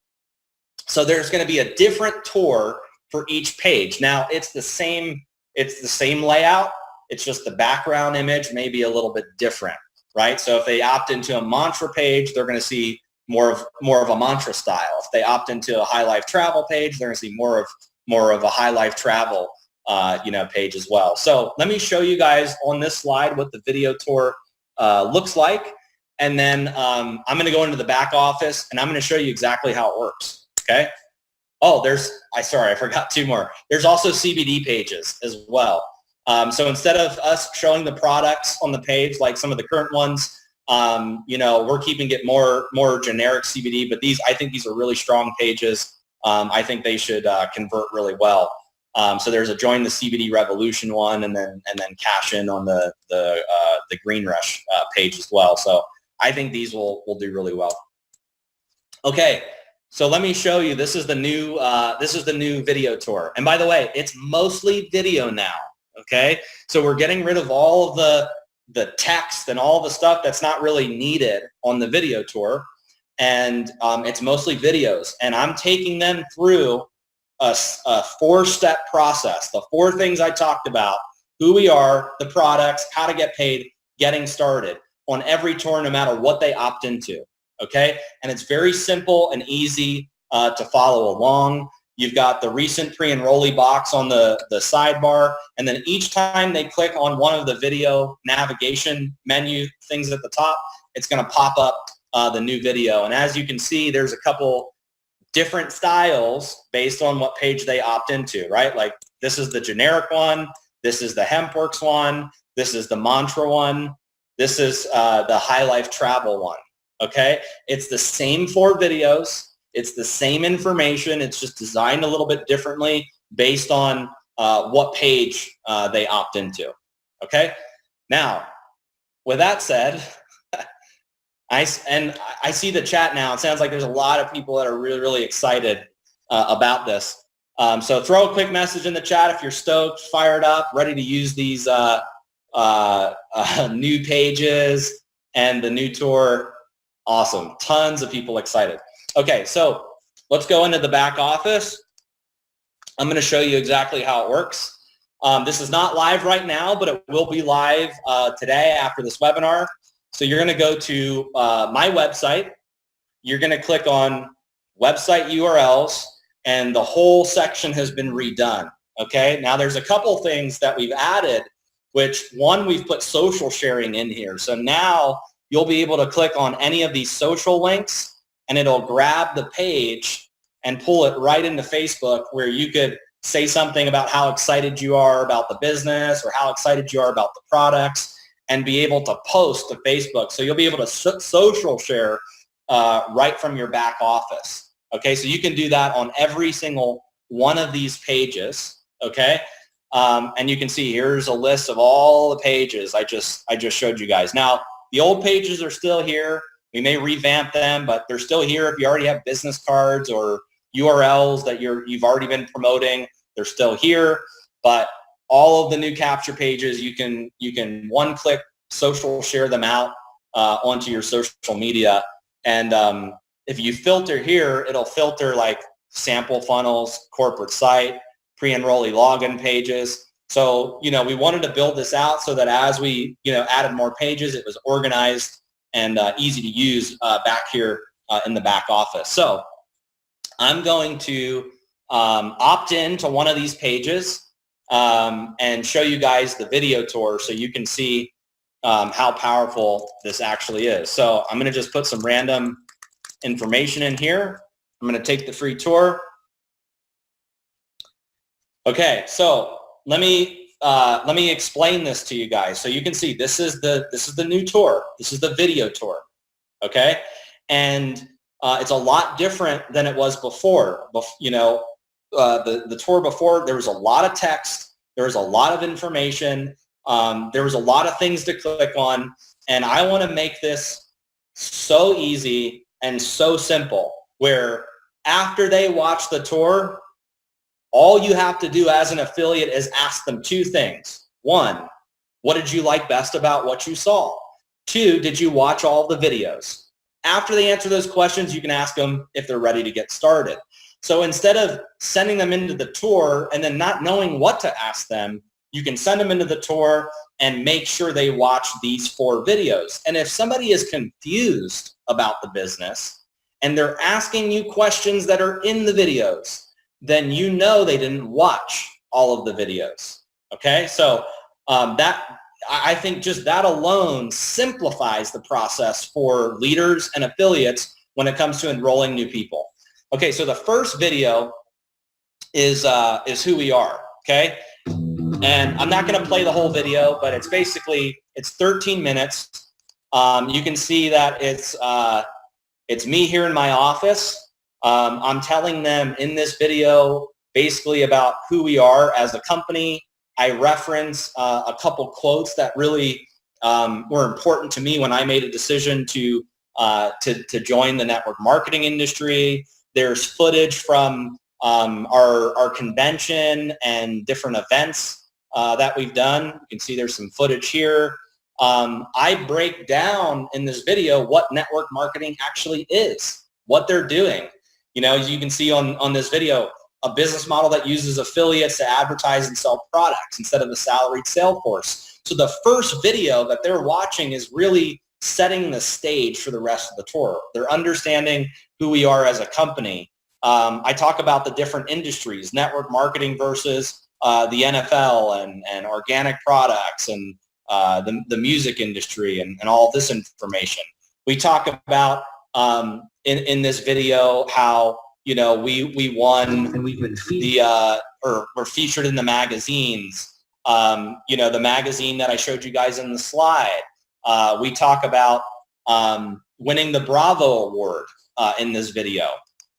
So there's going to be a different tour for each page. Now it's the same layout. It's just the background image may be a little bit different, right? So if they opt into a mantra page, they're going to see more of a mantra style. If they opt into a high life travel page, they're going to see more of a high life travel page as well. So let me show you guys on this slide what the video tour looks like. And then I'm going to go into the back office and I'm going to show you exactly how it works. Okay. Oh, I forgot two more. There's also CBD pages as well. So instead of us showing the products on the page, like some of the current ones, we're keeping it more generic CBD, but I think these are really strong pages. I think they should convert really well. So there's a join the CBD revolution one, and then cash in on the Green Rush page as well. So I think these will do really well. Okay, so let me show you. This is the new video tour, and by the way, it's mostly video now. Okay, so we're getting rid of all of the text and all the stuff that's not really needed on the video tour, and it's mostly videos, and I'm taking them through a 4-step process. The 4 things I talked about: who we are, the products, how to get paid, getting started on every tour, no matter what they opt into. Okay, and it's very simple and easy to follow along. You've got the recent pre-enrollee box on the sidebar, and then each time they click on one of the video navigation menu things at the top, it's going to pop up the new video. And as you can see, there's a couple different styles based on what page they opt into, right? Like this is the generic one, this is the HempWorks one, this is the mantra one, this is the high life travel one. Okay, it's the same 4 videos. It's the same information. It's just designed a little bit differently based on what page they opt into. Okay. Now, with that said, I see the chat now. It sounds like there's a lot of people that are really, really excited about this. So throw a quick message in the chat if you're stoked, fired up, ready to use these new pages and the new tour. Awesome. Tons of people excited. Okay, so let's go into the back office. I'm going to show you exactly how it works. This is not live right now, but it will be live today after this webinar. So you're going to go to my website. You're going to click on website URLs, and the whole section has been redone. Okay, now there's a couple things that we've added, which one, we've put social sharing in here. So now you'll be able to click on any of these social links, and it'll grab the page and pull it right into Facebook, where you could say something about how excited you are about the business or how excited you are about the products, and be able to post to Facebook. So you'll be able to social share right from your back office. Okay, so you can do that on every single one of these pages. Okay, and you can see here's a list of all the pages I just showed you guys. Now, the old pages are still here. We may revamp them, but they're still here. If you already have business cards or URLs that you've already been promoting, they're still here. But all of the new capture pages, you can one-click social share them out onto your social media. And if you filter here, it'll filter like sample funnels, corporate site, pre-enrollee login pages. So, we wanted to build this out so that as we, added more pages, it was organized and easy to use back here in the back office. So I'm going to opt in to one of these pages and show you guys the video tour so you can see how powerful this actually is. So I'm going to just put some random information in here. I'm going to take the free tour. Okay, so let me explain this to you guys. So you can see this is the new tour. This is the video tour. Okay, and it's a lot different than it was before. the tour before, there was a lot of text, there was a lot of information, there was a lot of things to click on, and I want to make this so easy and so simple where after they watch the tour, all you have to do as an affiliate is ask them two things. One, what did you like best about what you saw? Two, did you watch all the videos? After they answer those questions, you can ask them if they're ready to get started. So instead of sending them into the tour and then not knowing what to ask them, you can send them into the tour and make sure they watch these 4 videos. And if somebody is confused about the business and they're asking you questions that are in the videos, then you know they didn't watch all of the videos. Okay, so I think just that alone simplifies the process for leaders and affiliates when it comes to enrolling new people. Okay, so the first video is who we are. Okay, and I'm not going to play the whole video, but it's 13 minutes. You can see that it's me here in my office. I'm telling them in this video basically about who we are as a company. I reference a couple quotes that really were important to me when I made a decision to join the network marketing industry. There's footage from our convention and different events that we've done. You can see there's some footage here. I break down in this video what network marketing actually is, what they're doing. You know, as you can see on this video, a business model that uses affiliates to advertise and sell products instead of a salaried sales force. So the first video that they're watching is really setting the stage for the rest of the tour. They're understanding who we are as a company. I talk about the different industries, network marketing versus the NFL and organic products and the music industry and all this information. We talk about in this video how, you know, we won and we've been or we're featured in the magazines. You know, the magazine that I showed you guys in the slide. We talk about winning the Bravo Award in this video.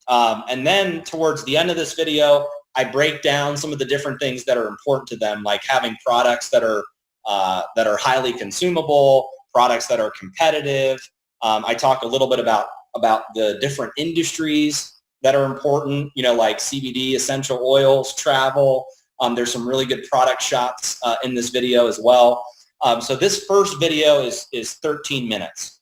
And then towards the end of this video, I break down some of the different things that are important to them, like having products that are highly consumable, products that are competitive. I talk a little bit about the different industries that are important, you know, like CBD, essential oils, travel. There's some really good product shots in this video as well. So this first video is 13 minutes.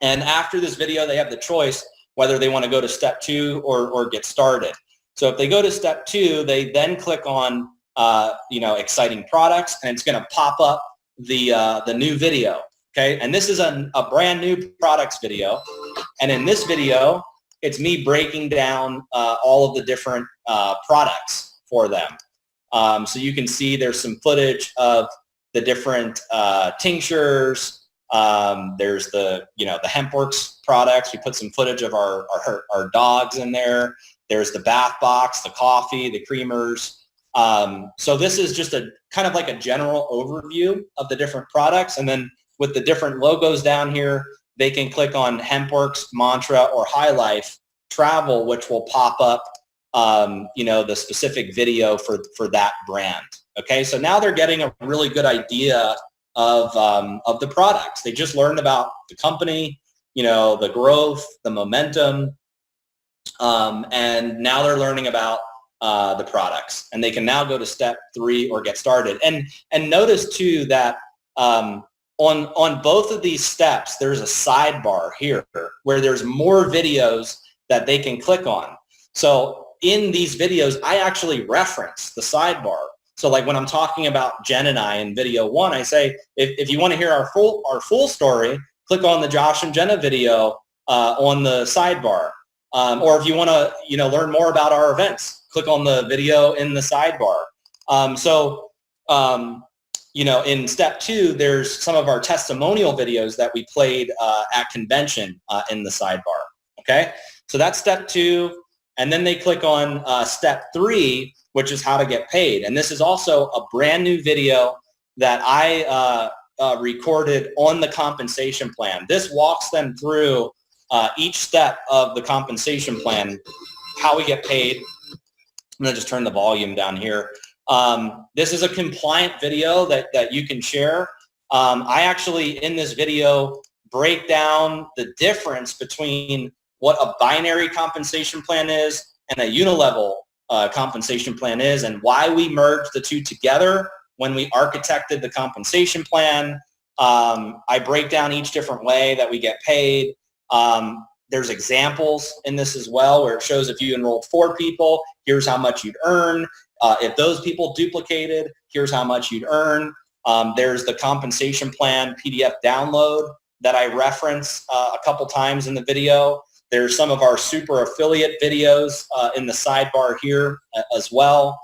And after this video, they have the choice whether they want to go to step 2 or get started. So if they go to step 2, they then click on, you know, exciting products, and it's going to pop up the new video. Okay, and this is a brand new products video. And in this video, it's me breaking down all of the different products for them. So you can see there's some footage of the different tinctures. There's the HempWorks products. We put some footage of our dogs in there. There's the bath box, the coffee, the creamers. So this is just a kind of like a general overview of the different products. And then with the different logos down here, they can click on HempWorks, Mantra, or High Life Travel, which will pop up, you know, the specific video for that brand. Okay, so now they're getting a really good idea of the products. They just learned about the company, you know, the growth, the momentum, and now they're learning about the products. And they can now go to step 3 or get started. And notice too that on both of these steps, there's a sidebar here where there's more videos that they can click on. So in these videos, I actually reference the sidebar. So like when I'm talking about Jen and I in video 1, I say, if you want to hear our full story, click on the Josh and Jenna video on the sidebar. Or if you want to, you know, learn more about our events, click on the video in the sidebar. You know, in step 2, there's some of our testimonial videos that we played at convention in the sidebar. Okay, so that's step 2. And then they click on step 3, which is how to get paid. And this is also a brand new video that I recorded on the compensation plan. This walks them through each step of the compensation plan, how we get paid, I'm going to just turn the volume down here. This is a compliant video that you can share. I actually, in this video, break down the difference between what a binary compensation plan is and a unilevel compensation plan is, and why we merged the two together when we architected the compensation plan. I break down each different way that we get paid. There's examples in this as well where it shows if you enrolled 4 people, here's how much you'd earn. If those people duplicated, here's how much you'd earn. There's the compensation plan PDF download that I reference a couple times in the video. There's some of our super affiliate videos in the sidebar here as well.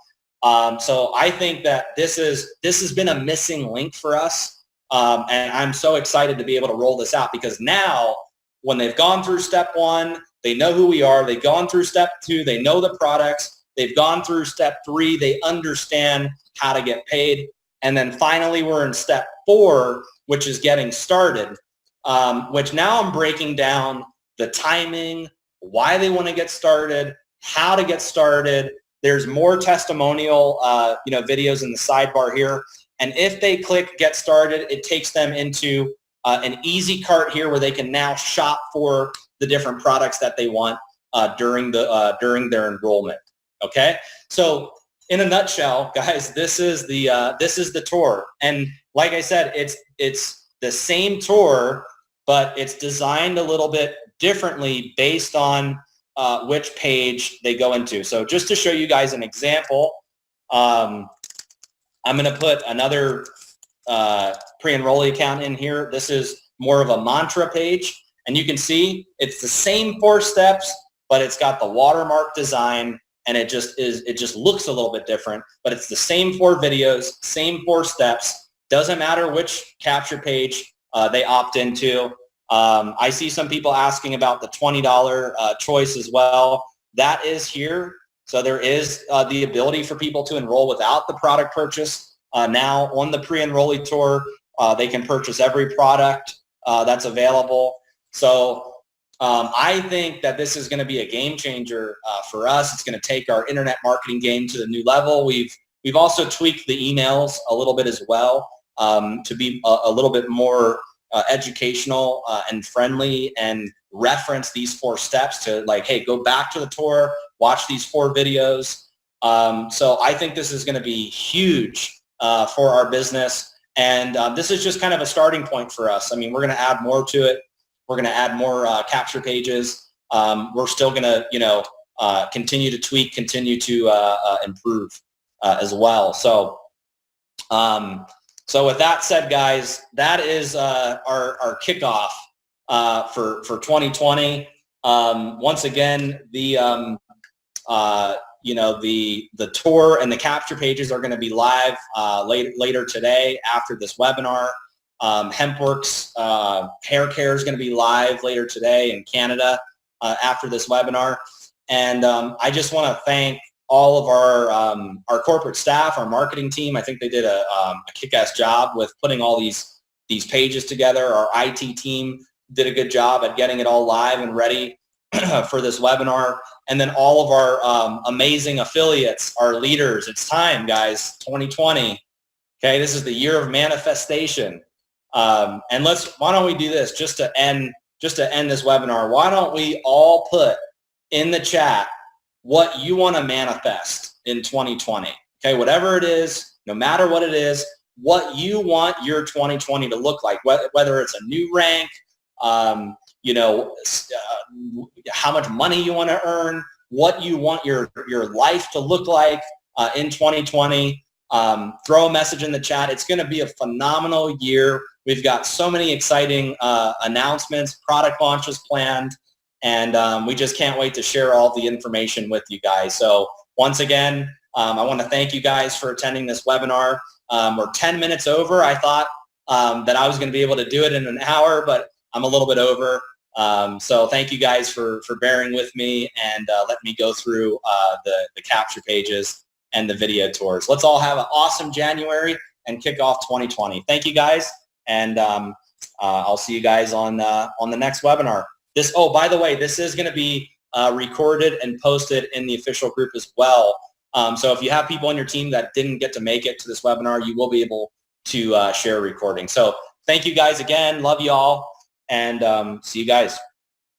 So I think that this has been a missing link for us. And I'm so excited to be able to roll this out, because now when they've gone through step 1, they know who we are. They've gone through step 2, they know the products. They've gone through step 3, they understand how to get paid. And then finally, we're in step 4, which is getting started, which now I'm breaking down the timing, why they want to get started, how to get started. There's more testimonial videos in the sidebar here. And if they click get started, it takes them into an easy cart here where they can now shop for the different products that they want during their enrollment. Okay, so in a nutshell, guys, this is the tour, and like I said, it's the same tour, but it's designed a little bit differently based on which page they go into. So just to show you guys an example, I'm going to put another pre-enrollee account in here. This is more of a mantra page, and you can see it's the same 4 steps, but it's got the watermark design, and it just looks a little bit different, but it's the same 4 videos, same 4 steps. Doesn't matter which capture page they opt into. I see some people asking about the $20 choice as well. That is here. So there is the ability for people to enroll without the product purchase. Now on the pre-enrollee tour, they can purchase every product that's available. So I think that this is going to be a game changer for us. It's going to take our internet marketing game to the new level. We've also tweaked the emails a little bit as well to be a little bit more educational and friendly, and reference these 4 steps to, like, hey, go back to the tour, watch these 4 videos. So I think this is going to be huge for our business, and this is just kind of a starting point for us. I mean, we're going to add more to it. We're going to add more capture pages. We're still going to, continue to tweak, continue to improve as well. So, so with that said, guys, that is our kickoff for 2020. Once again, the tour and the capture pages are going to be live later today after this webinar. HempWorks Hair Care is going to be live later today in Canada after this webinar. And I just want to thank all of our corporate staff, our marketing team. I think they did a kick-ass job with putting all these pages together. Our IT team did a good job at getting it all live and ready for this webinar. And then all of our amazing affiliates, our leaders. It's time, guys, 2020. Okay, this is the year of manifestation. And why don't we do this just to end this webinar? Why don't we all put in the chat what you want to manifest in 2020? Okay, whatever it is, no matter what it is, what you want your 2020 to look like, whether it's a new rank, how much money you want to earn, what you want your life to look like in 2020. Throw a message in the chat. It's going to be a phenomenal year. We've got so many exciting announcements, product launches planned, and we just can't wait to share all the information with you guys. So once again, I want to thank you guys for attending this webinar. We're 10 minutes over. I thought that I was going to be able to do it in an hour, but I'm a little bit over. So thank you guys for bearing with me, and let me go through the capture pages and the video tours. Let's all have an awesome January and kick off 2020. Thank you guys, and I'll see you guys on the next webinar. By the way, this is going to be recorded and posted in the official group as well. So if you have people on your team that didn't get to make it to this webinar, you will be able to share a recording. So thank you guys again. Love you all. And see you guys.